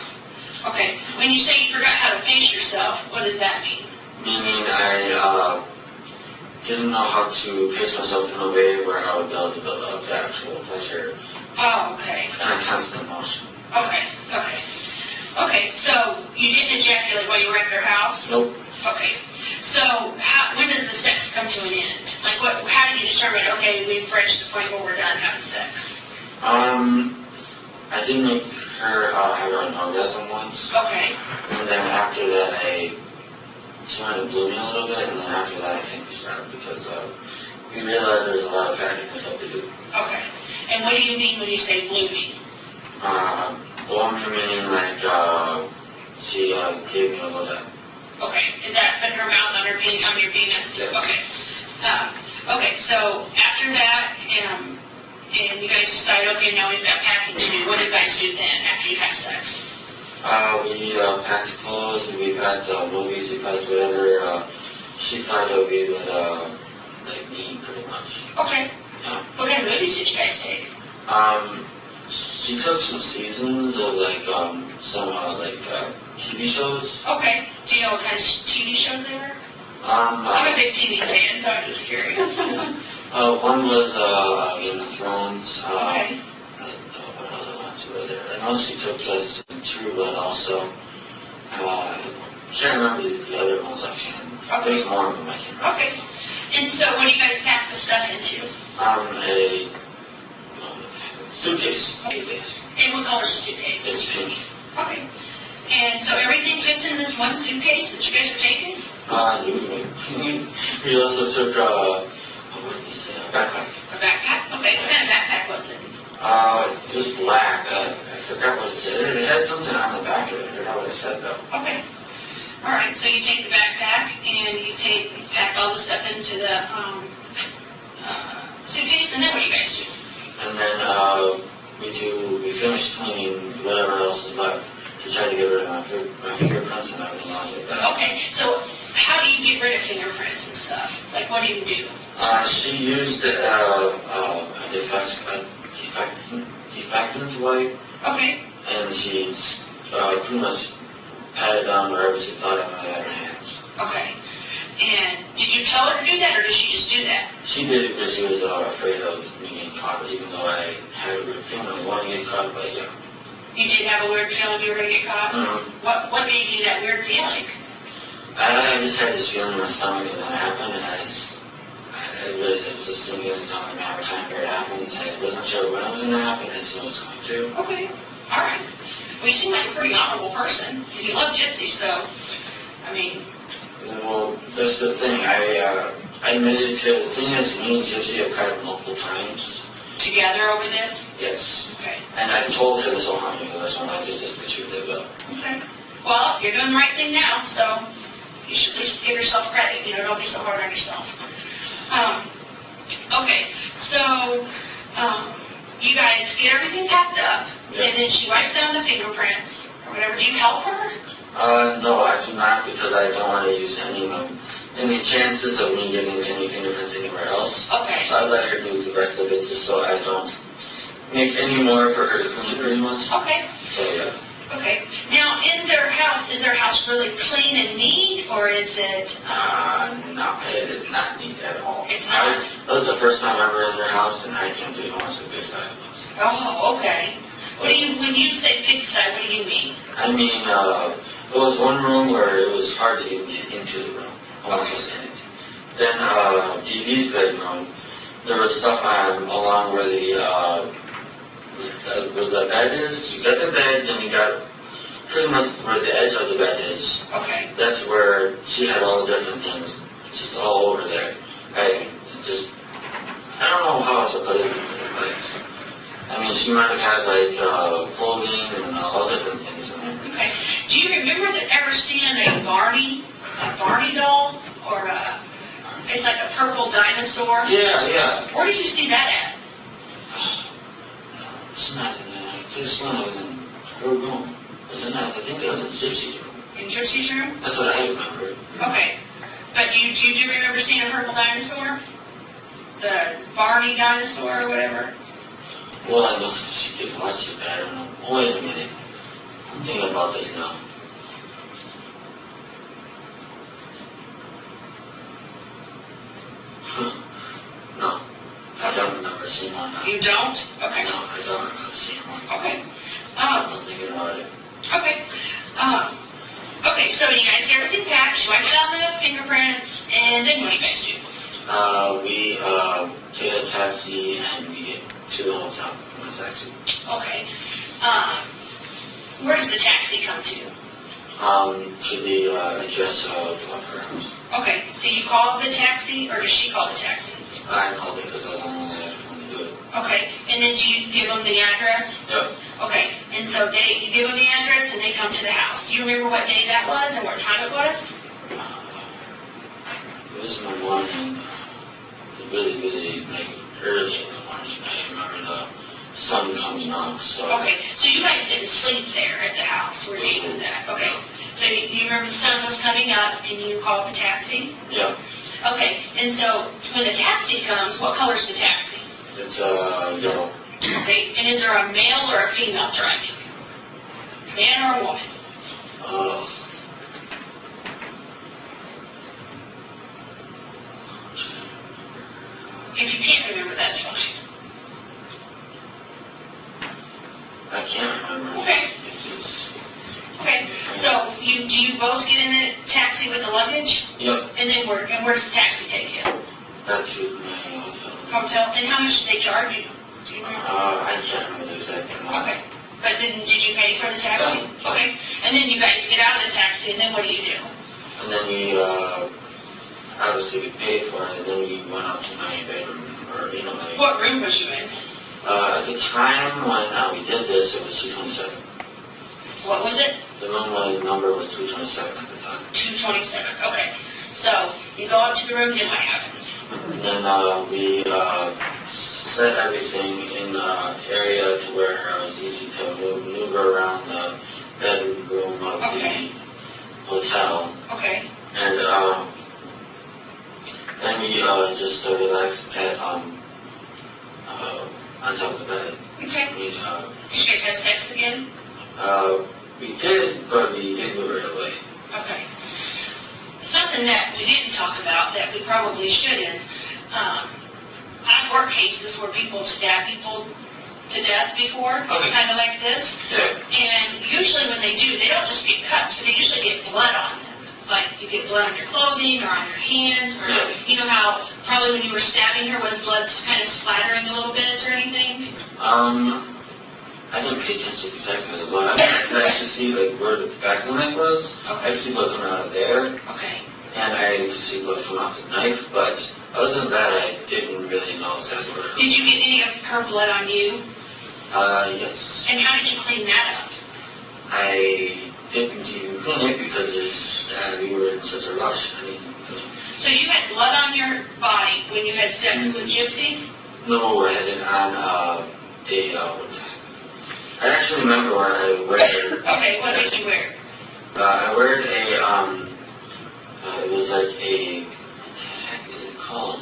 Okay. When you say you forgot how to pace yourself, what does that mean? Meaning I didn't know how to pace myself in a way where I would be able to build up the actual pleasure. Oh, okay. And a constant motion. Okay. Okay. Okay. So you didn't ejaculate while you were at their house? Nope. Okay. So when does the sex come to an end? Like how do you determine, okay, we've reached the point where we're done having sex? I did make her have an orgasm once. Okay. And then after that, she might have blew me a little bit, and then after that, I think we stopped because we realized there's a lot of packing and stuff to do. Okay. And what do you mean when you say blew me? Blow me meaning like she gave me a little bit. Okay. Is that putting her mouth on your penis? Yes. Okay. Okay. So after that, and you guys decide, okay, now we've got packing to do. What do you guys do then after you have sex? We packed clothes, we packed movies, we packed whatever she thought we would like need, pretty much. Okay. Yeah. What kind of movies did you guys take? She took some seasons of like some TV shows. Okay. Do you know what kind of TV shows they were? I'm I'm a big TV fan, so I'm just curious. One was Game of Thrones. Okay. What other ones were there? I know she took True Blood also. Can't remember the other ones offhand. Okay. There's more of them I can't remember. Okay. And so what do you guys pack the stuff into? A suitcase. Suitcase. And what color's the suitcase? It's pink. Okay. And so everything fits in this one suitcase that you guys are taking? We also took what did you say? A backpack. A backpack? Okay. What kind of backpack was it? It was black. I forgot what it said. It had something on the back of it. I forgot what it said though. Okay. All right. So you take the backpack and you pack all the stuff into the suitcase, and then what do you guys do? And then we finished cleaning whatever else is left to try to get rid of my fingerprints and everything else like that. Okay. So how do you get rid of fingerprints and stuff? Like what do you do? She used a defectant wipe, Okay. and she pretty much patted down wherever she thought I might have her hands. Okay. And did you tell her to do that, or did she just do that? She did it because she was afraid of me getting caught, even though I had a weird feeling of wanting to get caught, but yeah. You did have a weird feeling you were going to get caught? Mm-hmm. What gave you that weird feeling? I just had this feeling in my stomach and then it happened, and it was just thinking it was only a matter of time before it happens. I wasn't sure when it was going to happen, I just knew it was going to. Okay. All right. Well, you seem like a pretty honorable person. You love Gypsy, so, I mean... Well, that's the thing. I admitted to the thing is, me and Gypsy have cried multiple times. Together over this? Yes. Okay. And I told her this whole time, this one, I just the truth of it. Okay. Well, you're doing the right thing now, so you should at least give yourself credit. You know, don't be so hard on yourself. Okay. So, you guys get everything packed up, Yeah. and then she writes down the fingerprints, or whatever. Do you help her? No, I do not, because I don't want to use any chances of me getting any fingerprints anywhere else. Okay. So I let her do the rest of it just so I don't make any more for her to clean pretty much. Okay. So yeah. Okay. Now, in their house, is their house really clean and neat, or is it... No, it is not neat at all. It's not? That was the first time ever in their house, and I can't believe how much of a big side it was. Oh, okay. When you say pigsty, what do you mean? I mean, there was one room where it was hard to even get into the room. Almost was in it. Then Dee Dee's bedroom, there was stuff on along where the bed is. You got the bed, and you got pretty much where the edge of the bed is. Okay. That's where she had all the different things, just all over there. I don't know how else to put it. Like, I mean, And she might have had like clothing and all different things in there. Okay. Do you remember ever seeing a Barney doll, or it's like a purple dinosaur? Yeah. Where did you see that at? It's not in there. I could have sworn it was in her room. Was it not? I think it was in Gypsy's room. In Gypsy's room? That's what I remember. Okay. But do you remember seeing a purple dinosaur? The Barney dinosaur or whatever? Well, I know she did watch it, but I don't know. Oh, wait a minute. I'm thinking about this now. No, I don't remember seeing one. You don't? Okay. No, I don't remember seeing one. Okay. I'm thinking about it. Okay. Okay, so you guys get everything packed, you wipe down the fingerprints, and then what do you guys do? We get a taxi and we get to the hotel from the taxi. Okay. Where does the taxi come to? To the address of her house. Okay, so you call the taxi, or does she call the taxi? I called it because I was the only one that had phone to do it. Okay, and then do you give them the address? Yep. Okay, and so you give them the address and they come to the house. Do you remember what day that was and what time it was? It was in the morning, really, like, early in the morning. I remember the sun coming up, so... Okay, so you guys didn't sleep there at the house where Dee was at? Okay, so you remember the sun was coming up and you called the taxi? Yeah. Okay, and so when the taxi comes, what color's the taxi? It's yellow. Okay, and is there a male or a female driving? Man or a woman? If you can't remember, that's fine. I can't remember. Okay. Okay, so do you both get in the taxi with the luggage? Yep. And then where does the taxi take you? Back to my hotel. Hotel? And how much did they charge you? Do you remember? I can't remember the exact amount. Okay. But then did you pay for the taxi? Yeah. Okay. And then you guys get out of the taxi, and then what do you do? And then we, obviously we paid for it, and then we went up to my bedroom, or, like... What room was you in? At the time when we did this, it was 227. What was it? The room number was 227 at the time. 227. Okay. So you go up to the room, then what happens? And then we set everything in the area to where it was easy to maneuver around the bedroom of Okay. the hotel. Okay. And then we just relaxed at on top of the bed. Okay. We, Did you guys have sex again? we did, but we didn't do it right away. Okay. Something that we didn't talk about that we probably should is, I've worked cases where people have stabbed people to death before, Okay. kind of like this. Yeah. And usually when they do, they don't just get cuts, but they usually get blood on them. Like you get blood on your clothing or on your hands, or Yeah. you know how probably when you were stabbing her was blood kind of splattering a little bit or anything? I didn't pay attention exactly to the blood. I could actually see like where the back of the neck was. I could see blood coming out of there, Okay. and I could see blood coming off the knife, but other than that, I didn't really know exactly where it was. Did you get any of her blood on you? Yes. And how did you clean that up? I didn't even clean it because we were in such a rush. I didn't clean it. So you had blood on your body when you had sex with Gypsy? No, I had it on I actually remember where I wear. Okay, what did you wear? I wear it it was like a, what the heck is it called?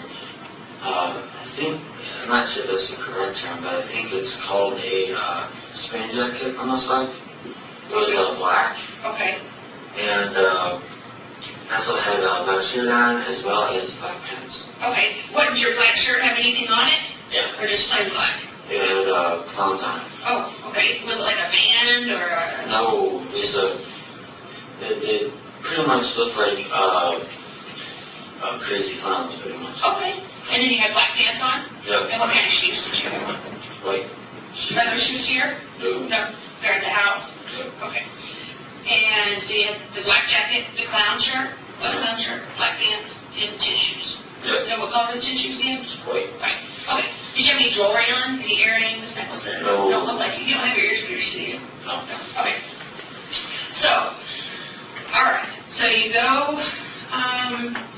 I think, I'm not sure if that's the correct term, but I think it's called a spin jacket, almost like. It was black, Okay. and I also had a black shirt on as well as black pants. Okay. What, did your black shirt have anything on it? Yeah. Or just plain black? It had clowns on it. Oh, okay. Was it like a band or a... No, it pretty much looked like crazy clowns, pretty much. Okay. And then you had black pants on? Yep. And what kind of shoes did you have? Like, Leather shoes here? no. No. They're at the house? Yep. Okay. And so you had the black jacket, the clown shirt, black pants, and tin shoes. Yep. And what color were the tin shoes again? White. Right. Okay. Did you have any jewelry on? Any earrings, necklaces? it? No. You don't look like you don't have your ears pierced, do you? No. Okay. So, all right. So you go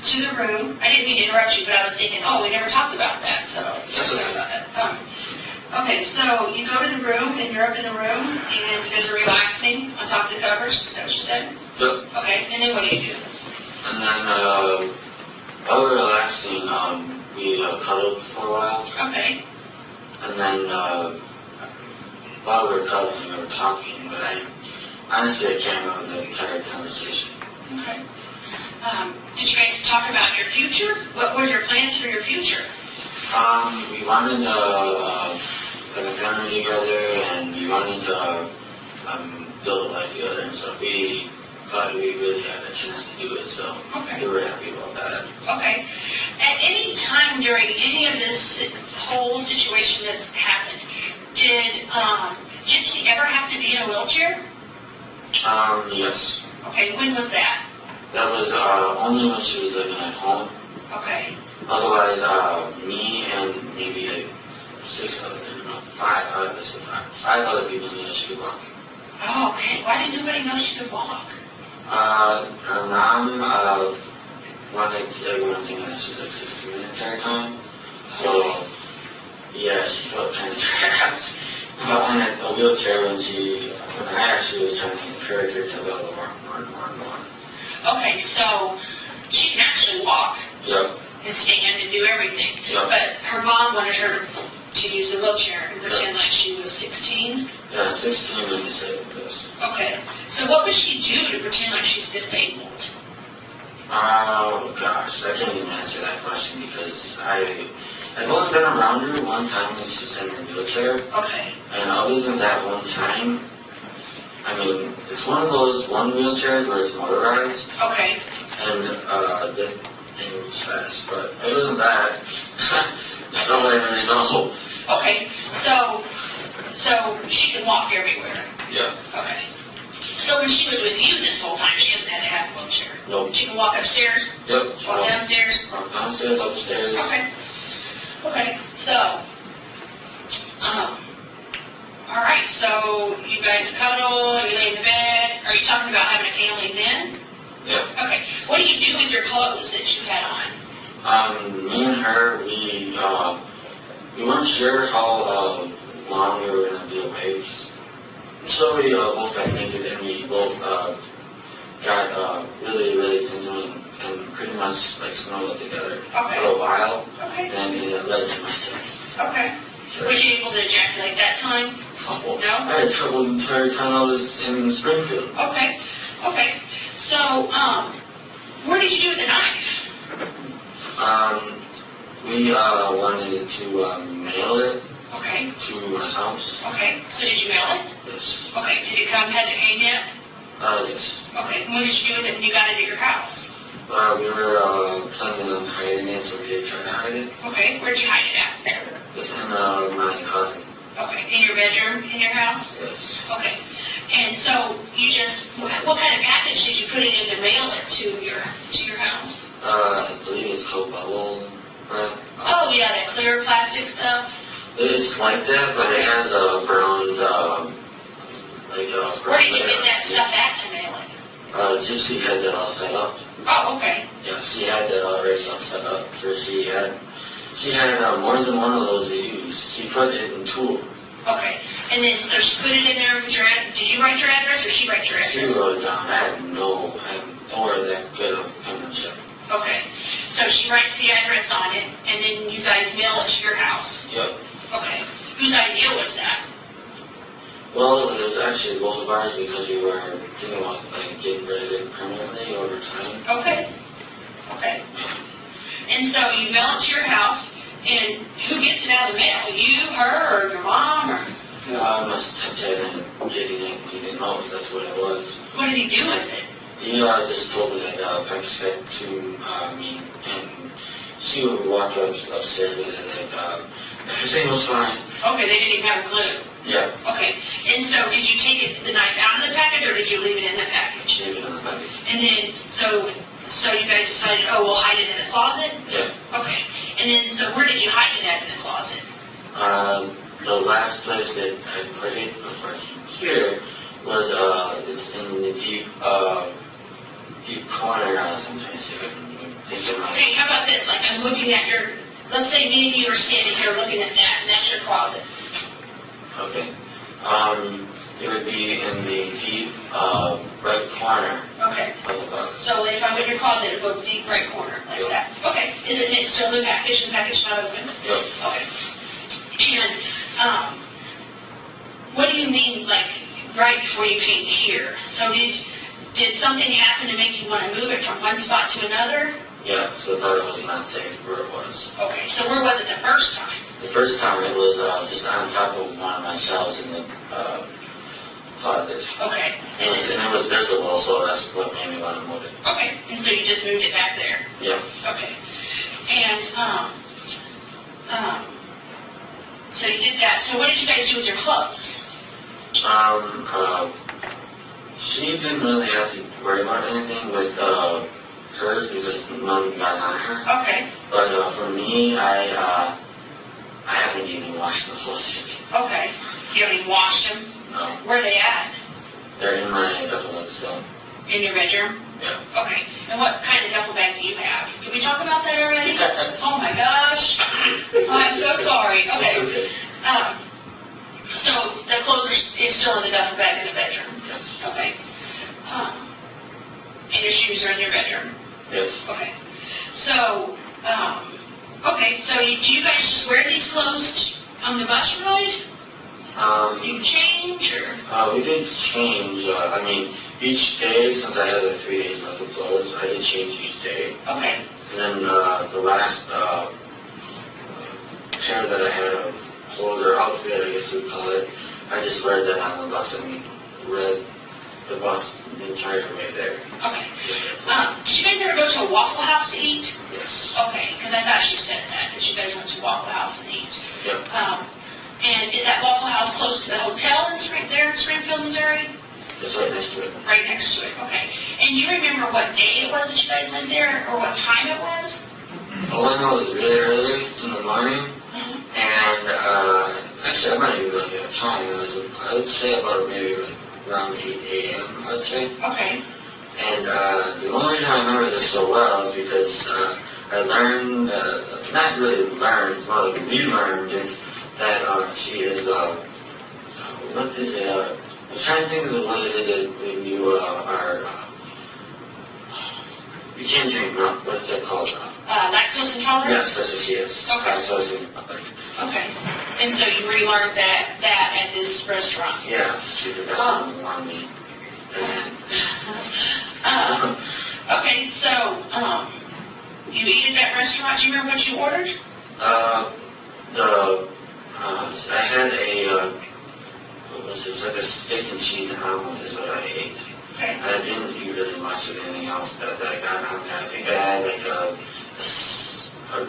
to the room. I didn't mean to interrupt you, but I was thinking, oh, we never talked about that. So That's sorry okay. about that. Okay, so you go to the room, and you're up in the room, and you guys are relaxing on top of the covers. Is that what you said? Yep. Okay, and then what do you do? And then, while we were relaxing, we cuddled for a while. Okay. And then, while we were cuddling, we were talking, but honestly, I can't remember the entire conversation. Okay. Did you guys talk about your future? What was your plans for your future? We wanted to like a family together, and we wanted to build a life together and stuff. We thought we really had a chance to do it, so Okay. we were happy about that. Okay. At any time during any of this whole situation that's happened, did Gypsy ever have to be in a wheelchair? Yes. Okay, when was that? That was only when she was living at home. Okay. Otherwise, me and maybe like five other people knew that she could walk. Oh, okay. Why didn't nobody know she could walk? Her mom wanted everyone thinking that she's like 16 the entire time. So, yeah, she felt kind of trapped. In a wheelchair when I actually was trying to encourage her to go more. Okay, so she can actually walk Yep. and stand and do everything. Yep. But her mom wanted her to use the wheelchair and pretend like she was 16. Yeah, 16 when disabled this. Okay. So what would she do to pretend like she's disabled? Oh gosh, I can't even answer that question because I've only been around her one time when she's in her wheelchair. Okay. And other than that one time, I mean, it's one of those one wheelchairs where it's motorized. Okay. And the thing moves fast. But other than that, that's all I really know. Okay. So she can walk everywhere. Yeah. Okay. So when she was with you this whole time, she hasn't had to have a wheelchair? Nope. She can walk upstairs? Yep. Walk downstairs? Downstairs, upstairs. Okay. Okay. So, all right. So you guys cuddle, you lay in the bed. Are you talking about having a family then? Yeah. Okay. What do you do with your clothes that you had on? Me and her, we weren't sure how long we were going to be away. So we both got naked and we both got really, really into and pretty much like snuggled together Okay. for a while. Okay. And it led to my sex. Okay. So, Was you able to ejaculate that time? no? No? I had trouble the entire time I was in Springfield. Okay. Okay. So, where did you do with the knife? We wanted to mail it Okay. to my house. Okay. So did you mail it? Yes. Okay. Did it come? Has it came yet? Yes. Okay. What did you do with it when you got it at your house? We were planning on hiding it, so we did try to hide it. Okay. Where'd you hide it at? It's in my closet. Okay. In your bedroom? In your house? Yes. Okay. And so you just, what kind of package did you put it in to mail it to your house? I believe it's called bubble wrap. Oh yeah, that clear plastic stuff. It's like that, but it has a brown, Where did you get that stuff at to mail it? Gypsy had that all set up. Oh, okay. Yeah, she had that already all set up. So she had more than one of those to use. She put it in two. Okay. And then, so she put it in there with your did you write your address or she write your She address? wrote it down. I have no or that good of penmanship. Okay. So she writes the address on it, and then you guys mail it to your house. Yep. Okay. Whose idea was that? Well, it was actually both of ours because we were thinking about getting rid of it permanently over time. Okay. Okay. And so you mail it to your house, and who gets it out of the mail? You, her, or your mom, or My stepdad ended up getting it. He didn't know that's what it was. what did he do with it? He just told me that Pepper said to me, and she would walk upstairs with it, and everything was fine. Okay, they didn't even have a clue. Yeah. Okay. And so did you take the knife out of the package, or did you leave it in the package? Leave it in the package. And then, so you guys decided, oh, we'll hide it in the closet? Yeah. Okay. And then, so where did you hide it at in the closet? The last place that I put it before here was, it's in the deep corner. I'm trying to see if I can think of it. Okay, how about this? Like I'm looking at your, let's say me and you are standing here looking at that, and that's your closet. Okay. It would be in the deep right corner Okay. of the closet. So if I'm in your closet, it would go deep right corner, like Yep. that. Okay. Is it still in the package? And the package not open? Yep. Okay. And what do you mean, like, right before you came here? So did something happen to make you want to move it from one spot to another? Yeah, so I thought it was not safe where it was. Okay, so where was it the first time? The first time it was just on top of one of my shelves in the closet. Okay. And it was visible, so that's what made me want to move it. Okay, and so you just moved it back there? Yeah. Okay. And, so you did that. So what did you guys do with your clothes? She didn't really have to worry about anything with hers because none got on her. Okay. But for me, I haven't even washed the clothes yet. Okay. You haven't even washed them? No. Where are they at? They're in my duffel bag still. In your bedroom? Yeah. Okay. And what kind of duffel bag do you have? Can we talk about that already? Yes. Oh my gosh. I'm so sorry. Okay. It's okay. So the clothes is still in the duffel bag in the bedroom? Yes. Okay. And your shoes are in your bedroom? Yes. Okay. So, do you guys just wear these clothes on the bus ride? Do you change or? We did change. I mean, each day, since I had the 3 days worth of clothes, I did change each day. Okay. And then the last pair that I had of clothes or outfit, I guess you would call it, I just wear that on the bus and read the bus the entire way there. Okay. Did you guys ever go to a Waffle House to eat? Yes. Okay, because I thought you said that you guys went to Waffle House and eat. Yep. And is that Waffle House close to the hotel in Springfield, Missouri? It's right next to it. Right next to it, okay. And you remember what day it was that you guys went there, or what time it was? All I know is really early in the morning, and actually I might even look at a time. I would say about maybe around 8 a.m., I'd say. Okay. And the only reason I remember this so well is because I learned, not really learned, it's more like we learned it, that she is, what is it, I'm trying to think of what it is that when you you can't drink milk, what's that called? Lactose intolerant? Yes, that's what she is. Okay. Okay. And so you relearned that at this restaurant? Yeah, she did that on me. Okay, so, you eat at that restaurant, do you remember what you ordered? I had a, what was it? It was like a steak and cheese and omelet is what I ate. Okay. And I didn't eat really much of anything else that I got on there. I think I had like a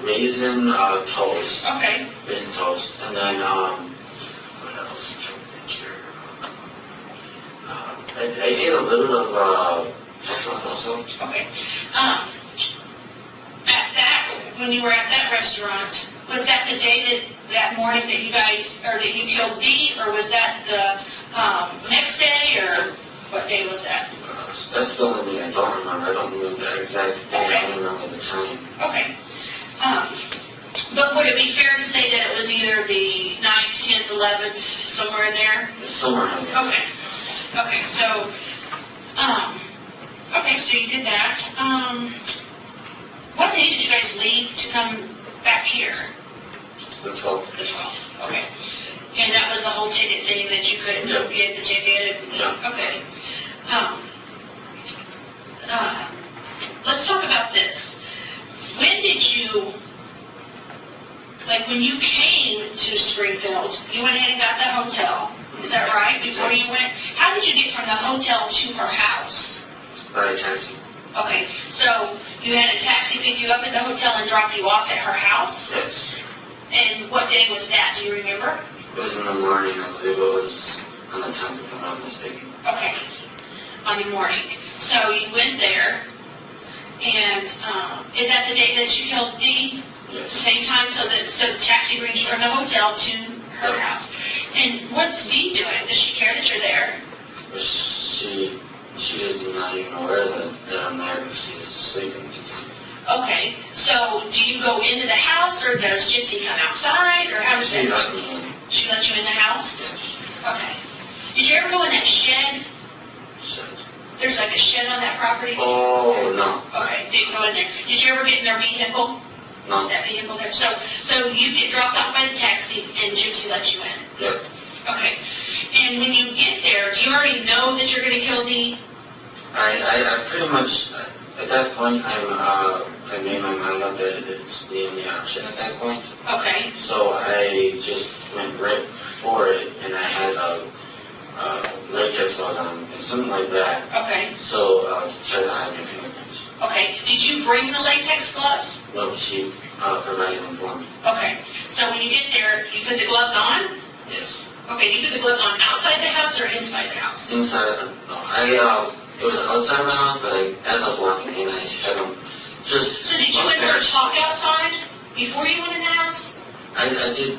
raisin toast. Okay. Raisin toast. And then, what else? I'm trying to think here. I ate a little of hash browns also. Okay. When you were at that restaurant, was that the day that morning that you guys, or that you killed Dee, or was that the next day, or what day was that? That's the only thing I don't remember. I don't remember the exact day. Okay. I don't remember the time. Okay. But would it be fair to say that it was either the 9th, 10th, 11th, somewhere in there? It's somewhere in there. Okay. Okay, so, so you did that. What day did you guys leave to come back here? The 12th. The 12th, okay. And that was the whole ticket thing that you couldn't Yep. get the ticket? Yeah. Okay. Let's talk about this. When did you, like when you came to Springfield, you went ahead and got that hotel, is that right, before you went? How did you get from the hotel to her house? By a taxi. Okay, so you had a taxi pick you up at the hotel and drop you off at her house? Yes. And what day was that, do you remember? It was in the morning. I believe it was on the 10th, if I'm not mistaken. Okay, on the morning. So you went there, and is that the day that you killed Dee? Yes. The same time, so the taxi brings you from the hotel to her house. And what's Dee doing? Does she care that you're there? She is not even aware that I'm there because she's sleeping. Okay, so do you go into the house, or does Gypsy come outside, or how does She that? let me in. She let you in the house? Yes. Okay. Did you ever go in that shed? Said. There's like a shed on that property? Oh, no. Okay, didn't go in there. Did you ever get in their vehicle? No. That vehicle there? So you get dropped off by the taxi and Gypsy lets you in? Yep. Okay. And when you get there, do you already know that you're going to kill Dee? I pretty much, at that point, I made my mind up that it's the only option at that point. Okay. So I just went right for it, and I had a latex glove on, and something like that. Okay. So to try to hide my fingerprints. Okay. Did you bring the latex gloves? No, she provided them for me. Okay. So when you get there, you put the gloves on? Yes. Okay, you put the gloves on outside the house or inside the house? Inside, no, it was outside of the house, but as I was walking in, I had them just... So did you and her talk outside before you went in the house? I did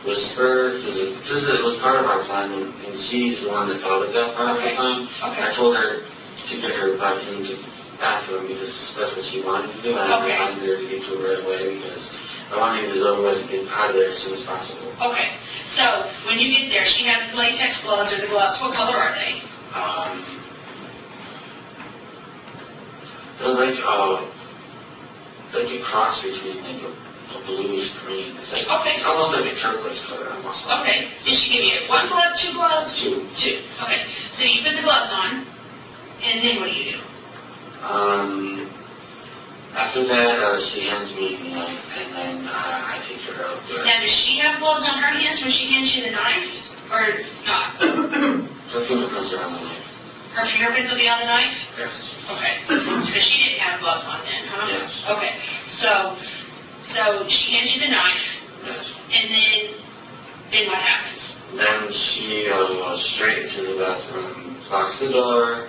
whisper, because it was part of our plan, and she's the one that thought of that part of the plan. Okay. I told her to get her back into the bathroom because that's what she wanted to do, and I wanted her to get to it right away because I wanted to get this over with and get out of there as soon as possible. Okay, so when you get there, she has the latex gloves or the gloves. What color are they? They're like a cross between like a bluish green. It's like, Okay. It's almost like a turquoise color. Almost. Okay, did she give you one glove, two gloves? Two. Two, okay. So you put the gloves on, and then what do you do? After that, she hands me the knife, and then I take care of the Now, rest. does she have gloves on her hands when she hands you the knife, or not? Her fingerprints are on the knife. Her fingerprints will be on the knife? Yes. Okay, because she didn't have gloves on then, huh? Yes. Okay, so she hands you the knife, Yes. and then what happens? Then she goes straight into the bathroom, locks the door,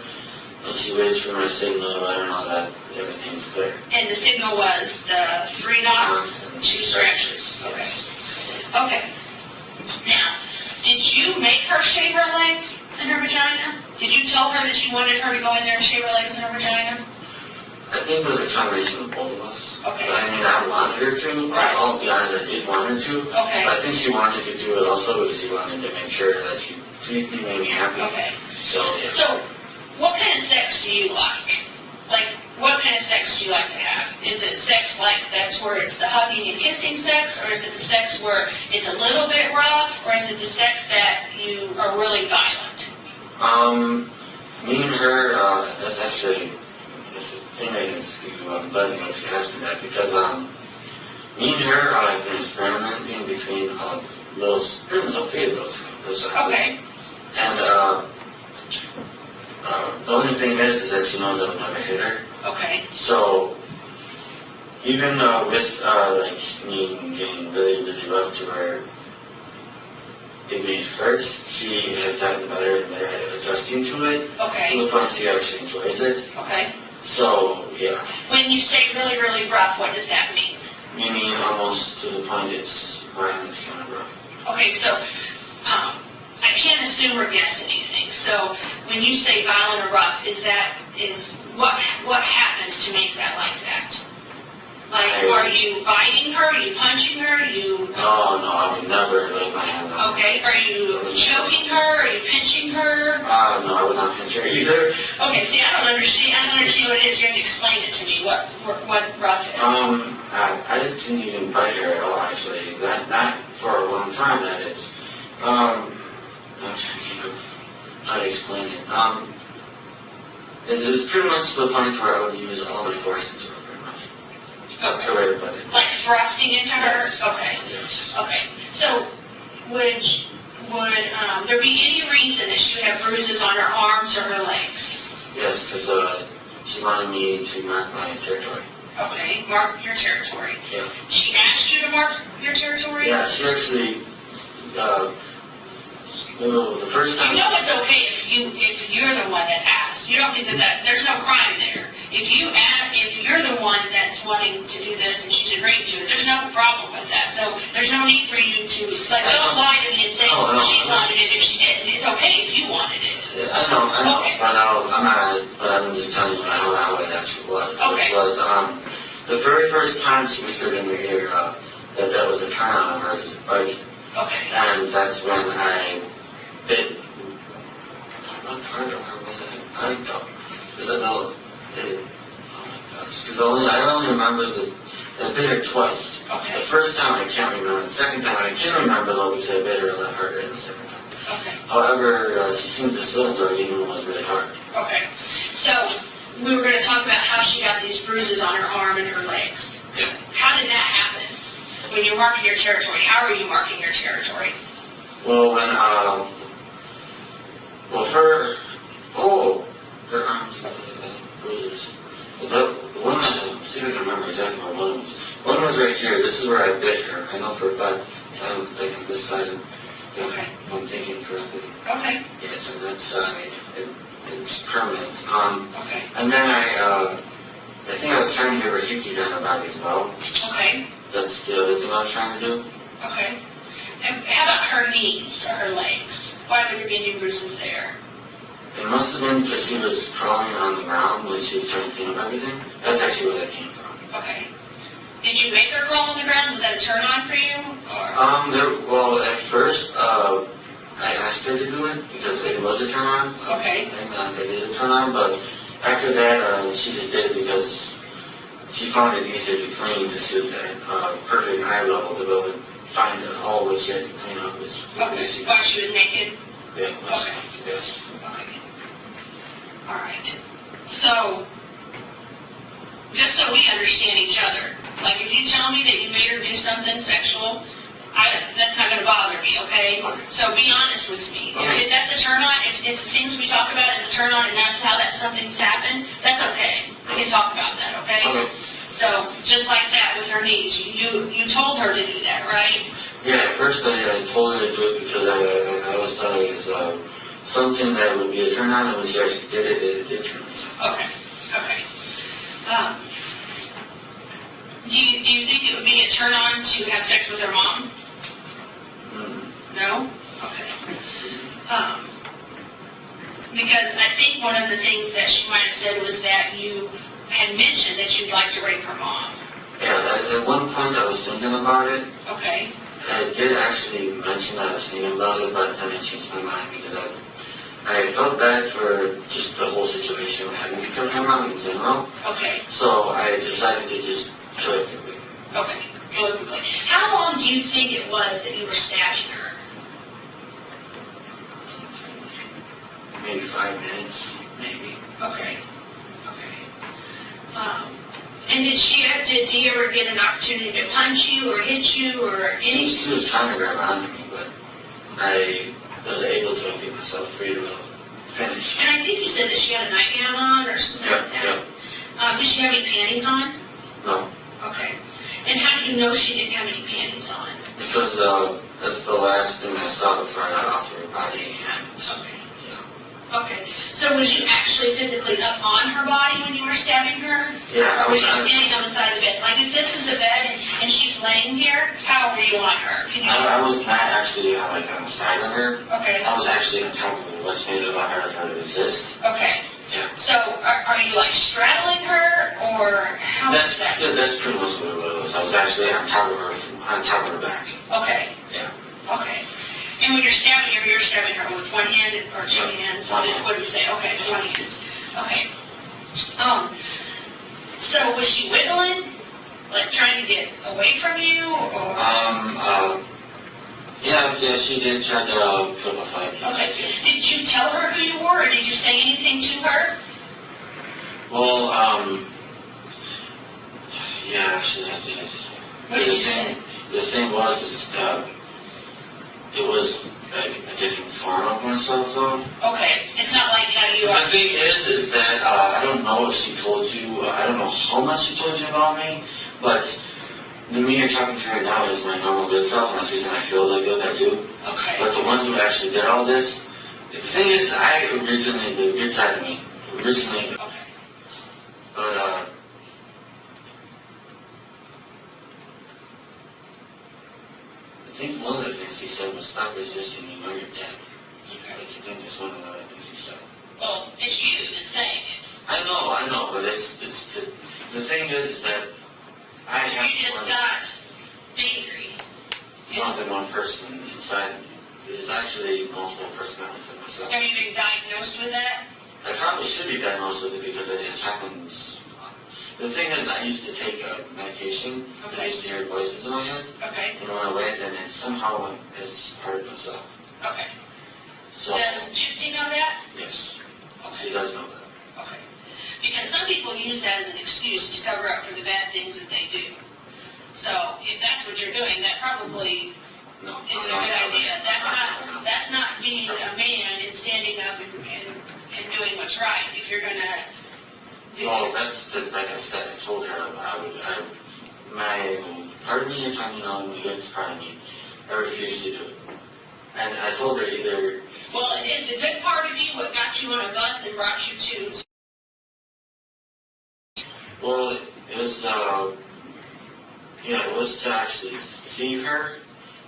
and she waits for my signal to let her know that everything's clear. And the signal was the 3 knocks, 2 scratches. Okay. Okay. Now, did you make her shave her legs and her vagina? Did you tell her that you wanted her to go in there and shave her legs and her vagina? I think it was a combination of both of us. Okay. I mean, I wanted her to. Right. I'll be honest, I did want her to. Okay. But I think she wanted to do it also because she wanted to make sure that she pleased me, made me happy. Okay. So, yeah. So, what kind of sex do you like? Like, what kind of sex do you like to have? Is it sex like that's where it's the hugging and kissing sex, or is it the sex where it's a little bit rough, or is it the sex that you are really violent? Me and her, that's actually the thing I guess I'm glad you asked me that because me and her have been experimenting between pretty much all 3 of those sexes. Okay. And the only thing is that she knows I would never hit her. Okay. So even with like me getting really, really rough to her, it may hurt. She has gotten better and better at adjusting to it. Okay. To the point she actually enjoys it. Okay. So yeah, When you say really, really rough, what does that mean? meaning almost to the point it's violent kind of rough. Okay, so I can't assume or guess anything. So when you say violent or rough, is what happens to make that like that? Like, are you biting her? Are you punching her? No, I would never lay my hand on her. Okay, are you choking her? Are you pinching her? No, I would not pinch her either. Okay, see, I don't understand what it is. You have to explain it to me, what rough is. I didn't even bite her at all, actually. Not for a long time, that is. I'm trying to think of how to explain it. It was pretty much to the point where I would use all my force into her, pretty much. That's the way to put it. Like thrusting into her? Yes. Okay. Yes. Okay. So would there be any reason that she would have bruises on her arms or her legs? Yes, because she wanted me to mark my territory. Okay, mark your territory. Yeah. She asked you to mark your territory? Yeah, she actually, the first time... You know it's okay if you're the one that asked. You don't think that there's no crime there. If you're the one that's wanting to do this and she's agreeing to it, there's no problem with that. So there's no need for you to, like, don't lie to me and say she wanted it if she didn't. It's okay if you wanted it. I know, Okay. but I'm just telling you how it actually was. Okay. Which was, the very first time she whispered in your ear that was a turn on her buddy. Okay. And that's when I bit. What part of her was it? I don't. Because I know it. Oh my gosh. Because I only remember that I bit her twice. Okay. The first time I can't remember. The second time I can remember though because I bit her a lot harder the second time. Okay. However, she seems this little girl even when it was really hard. Okay. So we were going to talk about how she got these bruises on her arm and her legs. Yeah. How did that happen? When you're marking your territory, how are you marking your territory? Well, when, her arms bruises. Well, the one see if I can remember exactly where one was. One was right here. This is where I bit her. I know for a fact. So I'm thinking this side. Okay. If I'm thinking correctly. Okay. Yes, on that side. It's permanent. Okay. And then I think I was trying to give her hickeys on her body as well. Okay. That's the other thing I was trying to do. Okay. And how about her knees or her legs? Why would there be any bruises there? It must have been because he was crawling on the ground when she was trying to clean up everything. That's actually where that came from. Okay. Did you make her crawl on the ground? Was that a turn on for you? Or? Well, at first, I asked her to do it because it was a turn on. Okay. And it is a turn on, but after that, she just did it because she found it easier to clean. This is at perfect eye level to be able to find all what she had to clean up. Okay. While she was naked? Yeah. Okay. Yes. Okay. All right. So, just so we understand each other, like if you tell me that you made her do something sexual, that's not going to bother me, okay? So be honest with me. If that's a turn on, if the things we talk about is a turn on and that's how something's happened, that's okay. We can talk about that, okay? Okay. So just like that with her knees, you told her to do that, right? Yeah, at first I told her to do it because I always thought it was something that would be a turn on, and when she actually did it, it did turn on. Okay. Okay. Do you think it would be a turn on to have sex with her mom? No? Okay. Because I think one of the things that she might have said was that you had mentioned that you'd like to rape her mom. Yeah, at one point I was thinking about it. Okay. I did actually mention that I was thinking about it, but then I changed my mind because I felt bad for just the whole situation of having to kill her mom in general. Okay. So I decided to just kill her quickly. Okay. Kill her quickly. How long do you think it was that you were stabbing her? Maybe 5 minutes, maybe. Okay. Okay. And did Dee ever get an opportunity to punch you or hit you or anything? She was trying to grab onto me, but I was able to get myself free to finish. And I think you said that she had a nightgown on or something like that. Yeah. Did she have any panties on? No. Okay. And how do you know she didn't have any panties on? Because that's the last thing I saw before I got off her body. And, Okay. yeah. Okay. So was you actually physically up on her body when you were stabbing her? Yeah. Or were you standing on the side of the bed? Like if this is the bed and she's laying here, how were you on her? Can you I was not actually on the side of her. Okay. I was actually on top of her. What's made it allow her to resist. Okay. Yeah. So are you like straddling her or how is that? That's pretty much what it was. I was actually on top of her back. Okay. Yeah. Okay. And when you're stabbing her with one hand or two hands? One hand. What do you say? Okay, one hand. Okay. So was she wiggling? Like trying to get away from you or? Yeah, she did try to put up a fight. Okay. Did you tell her who you were or did you say anything to her? Well, yeah, she did. What did you say? The thing was, it was like a different form of myself, though. Okay. It's not like how you The are. thing is that I don't know if she told you, I don't know how much she told you about me, but the me you're talking to right now is my normal good self, and that's the reason I feel the good I do. Okay. But the one who actually did all this, the thing is, the good side of me, originally, Okay. but but it's the thing is that I have You just got angry. more than one person inside. There's actually multiple personalities in myself. Have you been diagnosed with that? I probably should be diagnosed with it because it happens. The thing is, I used to take medication because I used to hear voices in my head. Okay. And when I went, then it somehow is part of myself. Okay. So, Does Gypsy know that? yes, Okay. she does know that. Okay. Because some people use that as an excuse to cover up for the bad things that they do. So if that's what you're doing, that probably No, isn't a good idea. That's not being a man and standing up and doing what's right. If you're gonna do Well, like I said, I told her my part of me, you're talking on the good part of me, I refused to do it. And I told her either, Well, is the good part of you what got you on a bus and brought you to? well, it was it was to actually see her,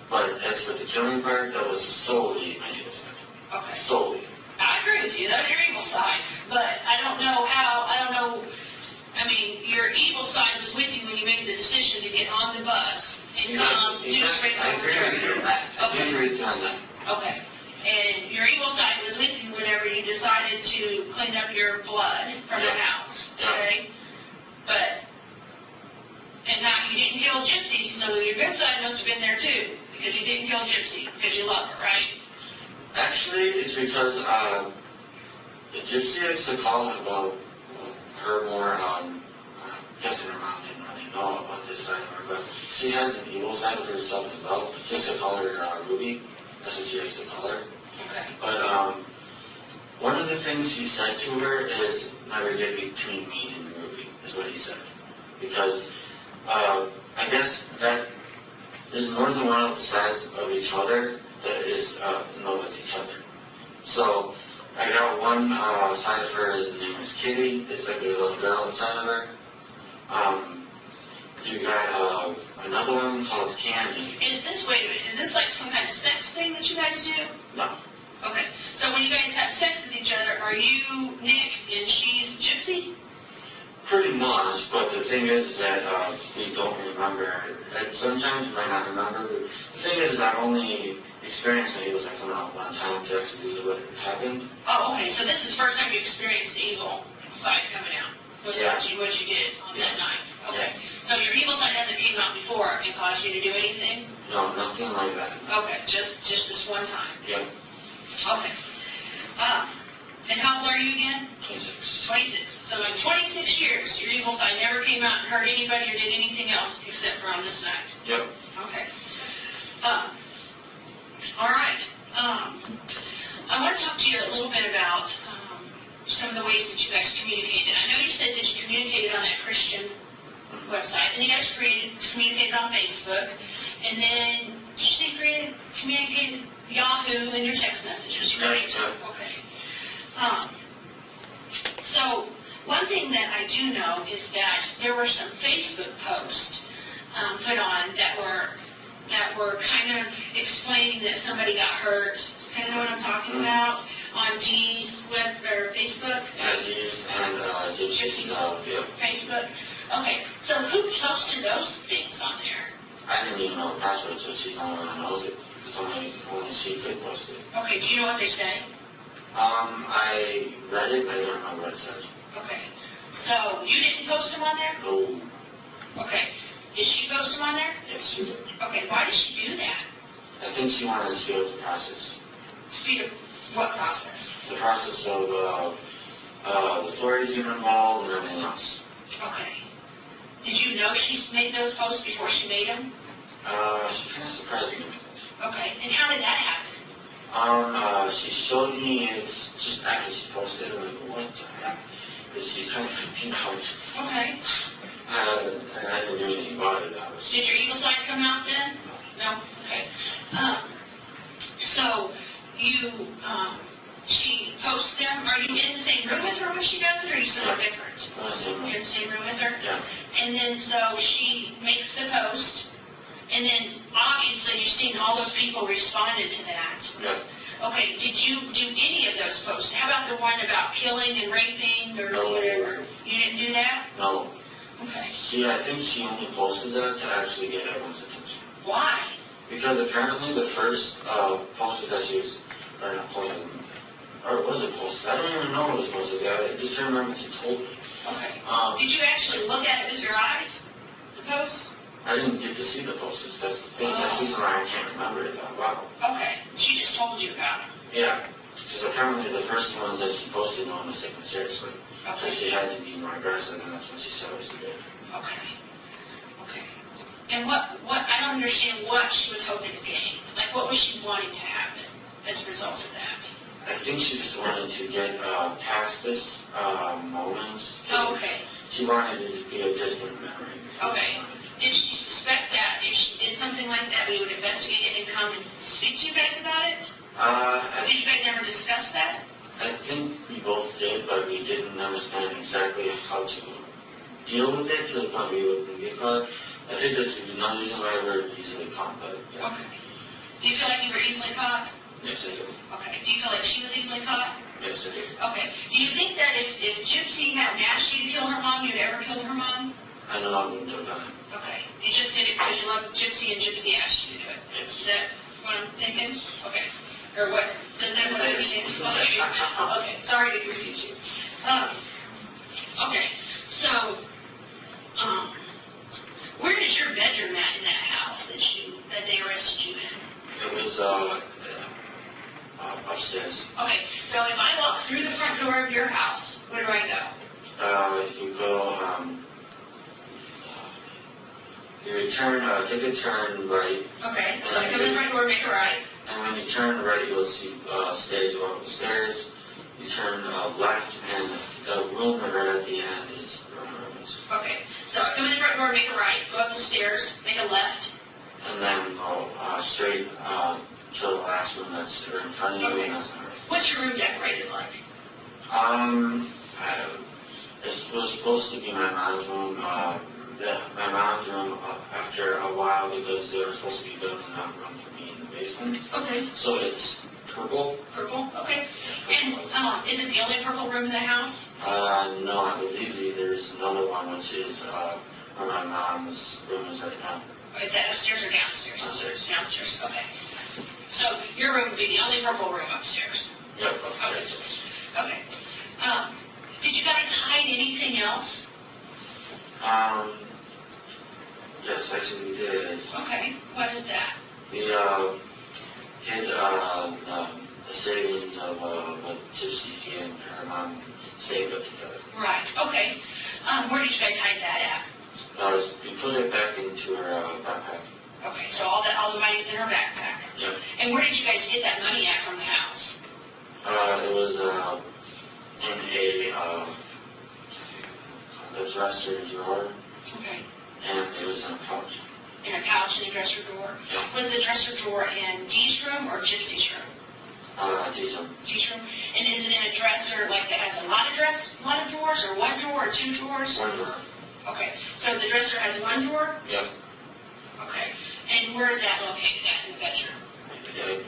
but as for the killing part, that was solely my evil side. Okay. Solely. I agree with you. That's your evil side. But I don't know. I mean, your evil side was with you when you made the decision to get on the bus and come do the I agree with you on that. I do agree with you on that. Okay. And your evil side was with you whenever you decided to clean up your blood from the house. Okay? And now you didn't kill Gypsy, so your good side must have been there too, because you didn't kill Gypsy, because you love her, right? Actually, it's because the Gypsy likes to call about her more, I'm guessing her mom didn't really know about this side of her, but she has an evil side of herself as well. She likes to call her Ruby. That's what she likes to call her. Okay. But one of the things he said to her is never get between me and Ruby, is what he said. Because I guess that there's more than one of the sides of each other that is in love with each other. So I got one side of her, his name is Kitty. It's like a little girl inside of her. You got another one called Candy. Wait a minute, is this like some kind of sex thing that you guys do? No. Okay, so when you guys have sex with each other, are you Nick and she's Gypsy? Pretty much, but the thing is that we don't remember. And sometimes we might not remember. But the thing is that I only experienced when he was like coming out one time to actually what happened. Oh, okay, so this is the first time you experienced the evil side coming out. Was Yeah. what you did on that night. Okay, Yeah. so your evil side hasn't came out before and caused you to do anything? No, nothing like that. Okay, just this one time. Yeah, Okay. And how old are you again? 26. 26. So in 26 years, your evil side never came out and hurt anybody or did anything else except for on this night. Yep. Okay. All right. I want to talk to you a little bit about some of the ways that you guys communicated. I know you said that you communicated on that Christian website, and you guys communicated on Facebook, and then did you say communicated Yahoo and your text messages, right? Yeah. Okay. So one thing that I do know is that there were some Facebook posts put on that were kind of explaining that somebody got hurt. Kind of know what I'm talking about on Dee's web or Facebook. Yeah, Dee's and Gypsy's. Yeah. Facebook. Okay, so who posted those things on there? I didn't even know the password, so she's the only one that knows it. It's only she could post it. Okay, do you know what they say? I read it, but I don't remember what it said. Okay, so you didn't post them on there? No. Okay, did she post them on there? Yes, she did. Okay, why did she do that? I think she wanted to speed up the process. Speed up what process? The process of the authorities getting involved and everything else. Okay. Did you know she made those posts before she made them? She kind of surprised me with it. Okay, and how did that happen? She showed me it's just after she posted it. I'm like, what the heck? Because she kind of freaked me out. Okay. And I didn't do anything about it, obviously. Did your evil side come out then? No? Okay. So she posts them. Are you in the same room with her when she does it, or are you somewhere different? You're in the same room with her? Yeah. And then so she makes the post, and then obviously you've seen all those people responded to that. Yeah. Okay, did you do any of those posts? How about the one about killing and raping or No. whatever? You didn't do that? No. Okay. I think she only posted that to actually get everyone's attention. Why? Because apparently the first posters that she was, or not posting, or was it posted? I don't even know what was posted. I just remember she told me. Okay. Did you actually look at it with your eyes, the post? I didn't get to see the posters. That's the thing. That's the reason why I can't remember it that well. Okay. She just told you about it. Yeah. Because apparently the first ones that she posted, no one was taken seriously. So Okay. she had to be more aggressive, and that's what she said she did. Okay. Okay. And what, I don't understand what she was hoping to gain. Like, what was she wanting to happen as a result of that? I think she just wanted to get past this moment. Oh, okay. She wanted it to be a distant memory. Okay. Did she suspect that if she did something like that, we would investigate it and come and speak to you guys about it? Did you guys ever discuss that? I think we both did, but we didn't understand exactly how to deal with it to the point we wouldn't get caught. I think that's another reason why we're easily caught, but yeah. Okay. Do you feel like you were easily caught? Yes, I do. Okay. Do you feel like she was easily caught? Yes, I do. Okay. Do you think that if Gypsy hadn't asked you to kill her mom, you'd ever killed her mom? I know I wouldn't have done it. Okay. You just did it because you love Gypsy and Gypsy asked you to do it. Yes. Is that what I'm thinking? Okay. Or what? Does everyone understand? Okay. Okay. Sorry to confuse you. Okay. So, where is your bedroom at in that house that they arrested you in? It was upstairs. Okay. So if I walk through the front door of your house, where do I go? You go, you turn, take a turn right, Okay. So I come in the front door, make a right. and when you turn right, you'll see stairs. You walk up the stairs, you turn left, and the room right at the end is rooms. Okay. So I come in the front door, make a right, go up the stairs, make a left. And then go straight to the last room that's in front of you. Okay. And that's all right. What's your room decorated like? It was supposed to be my mom's room. My mom's room after a while because they were supposed to be building a room for me in the basement. Okay. So it's purple. Purple? Okay. And is it the only purple room in the house? No, I believe there's another one which is where my mom's room is right now. Is that upstairs or downstairs? Downstairs. Downstairs, okay. So your room would be the only purple room upstairs? Yep, upstairs. Okay. Did you guys hide anything else? Yes, actually we did. Okay. What is that? We hid the savings of what Gypsy and her mom saved up together. Right. Okay. Where did you guys hide that We put it back into her backpack. at? Okay. So all the money's in her backpack. Yep. And where did you guys get that money at from the house? It was in the dresser drawer, Okay. and it was in a pouch. In a pouch in the dresser drawer? Yeah. Was the dresser drawer in Dee's room or Gypsy's room? Decent. Dee's room? And is it in a dresser like that has a lot of drawers, or one drawer or two drawers? One drawer. Okay. So the dresser has one drawer? Yep. Okay. And where is that located at in the bedroom?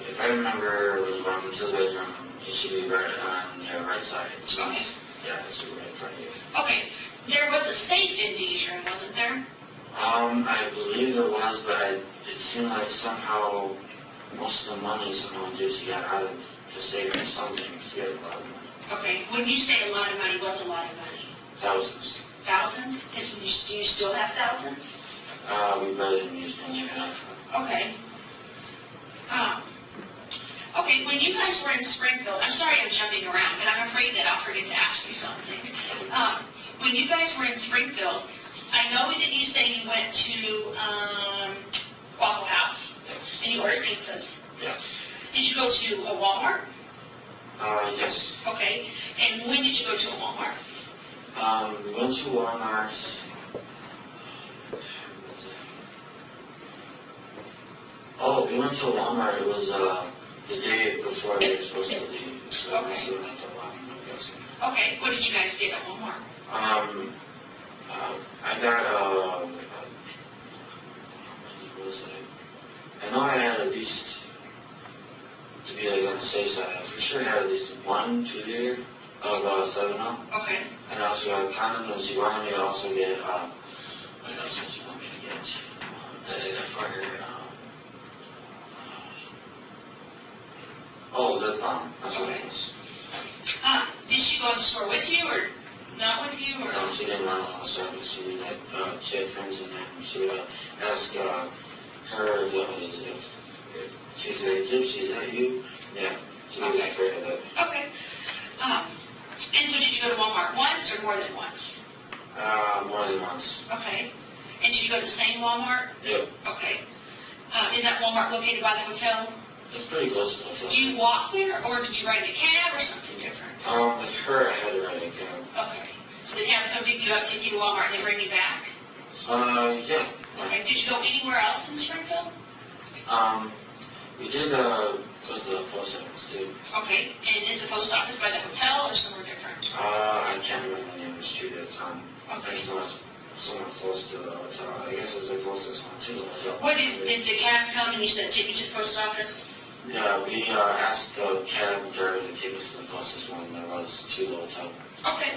If I remember when you walk into the bedroom, it should be right on the right side. Okay. Yeah, it should be right in front of you. Okay. There was a safe in Dee's room, wasn't there? I believe there was, but it seemed like somehow most of the money somehow Gypsy got out of the safe or something. She had a lot of money. Okay. When you say a lot of money, what's a lot of money? Thousands. Thousands? Do you still have thousands? We barely didn't use any of that. Okay. Okay, when you guys were in Springfield, I'm sorry I'm jumping around, but I'm afraid that I'll forget to ask you something. When you guys were in Springfield, I know that you say you went to Waffle House Yes. and you ordered pizzas. Yes. Did you go to a Walmart? Yes. Okay. And when did you go to a Walmart? We went to Walmart. Oh, we went to Walmart. It was the day before we were supposed to leave. So Okay. we went to Walmart, I guess. Okay. What did you guys get at Walmart? I got what was it? I know I had at least to be like on the safe side, I for sure had at least 1 2 liter of 7-Up. Okay. And I also got condoms. She wanted me to also get, what else did she want me to get? That I got for her, lip balm. That's what it was. Did she go to the store with you or not with you? Or? No, she didn't want to also, but she had friends in there, and she would ask her if she's a gypsy, is that you? Yeah, she was afraid of it. Okay. And so did you go to Walmart once or more than once? More than once. Okay. And did you go to the same Walmart? Yep. Okay. Is that Walmart located by the hotel? It's pretty close to the hotel. Do you walk there or did you ride a cab or something different? With her, I had to ride a cab. Okay. So they have to come pick you up, take you to Walmart, and then bring you back? Yeah. Okay. Did you go anywhere else in Springfield? We did go to the post office too. Okay. And is the post office by the hotel or somewhere different? I can't remember the name of the street at the time. Okay. It's not somewhere close to the hotel. I guess it was the closest one to the hotel. What did the cab come and you said take you to the post office? Yeah, we asked the cab driver to take us to the closest one there was to the hotel. Okay.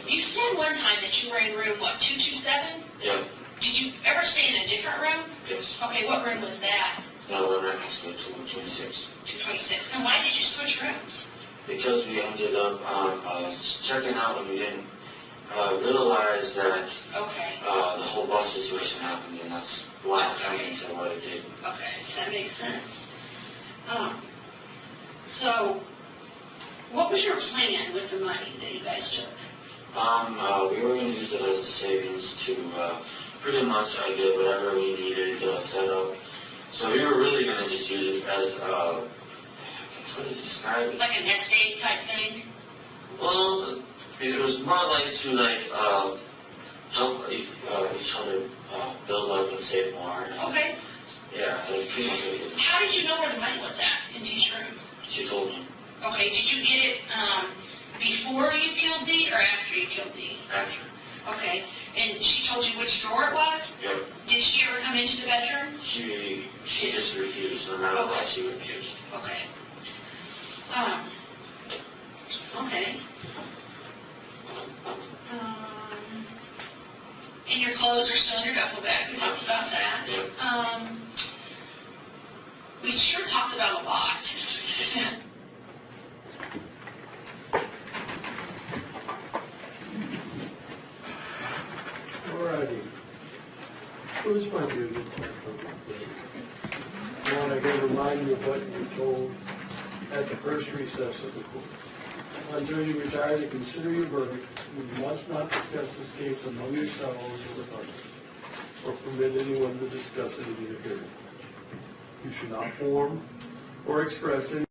You said one time that you were in room, what, 227? Yeah. Did you ever stay in a different room? Yes. Okay, what room was that? That one right next to 226. 226. And why did you switch rooms? Because we ended up checking out and we didn't realize that Okay. the whole bus situation happened, and that's why it turned into what it did. Okay, that makes sense. So, what was your plan with the money that you guys took? We were going to use it as a savings to pretty much get whatever we needed to set up. So we were really going to just use it as, how to describe it? Like a nest egg type thing? Well, it was more like to help each other build up and save more. Okay. Yeah, like pretty much what it is. How did you know where the money was at in Dee's room? She told me Okay, did you get it before you killed Dee or after you killed Dee? after. Okay, and she told you which drawer it was? Yep. Did she ever come into the bedroom? She just refused, no matter what, she refused. Okay. Okay. And your clothes are still in your duffel bag. We talked about that. We sure talked about a lot. Alrighty. Well, this might be a good time for a break. I want to again remind you of what you were told at the first recess of the court. Until you retire to consider your verdict, you must not discuss this case among yourselves or with others, or permit anyone to discuss it in either hearing. You should not form or express any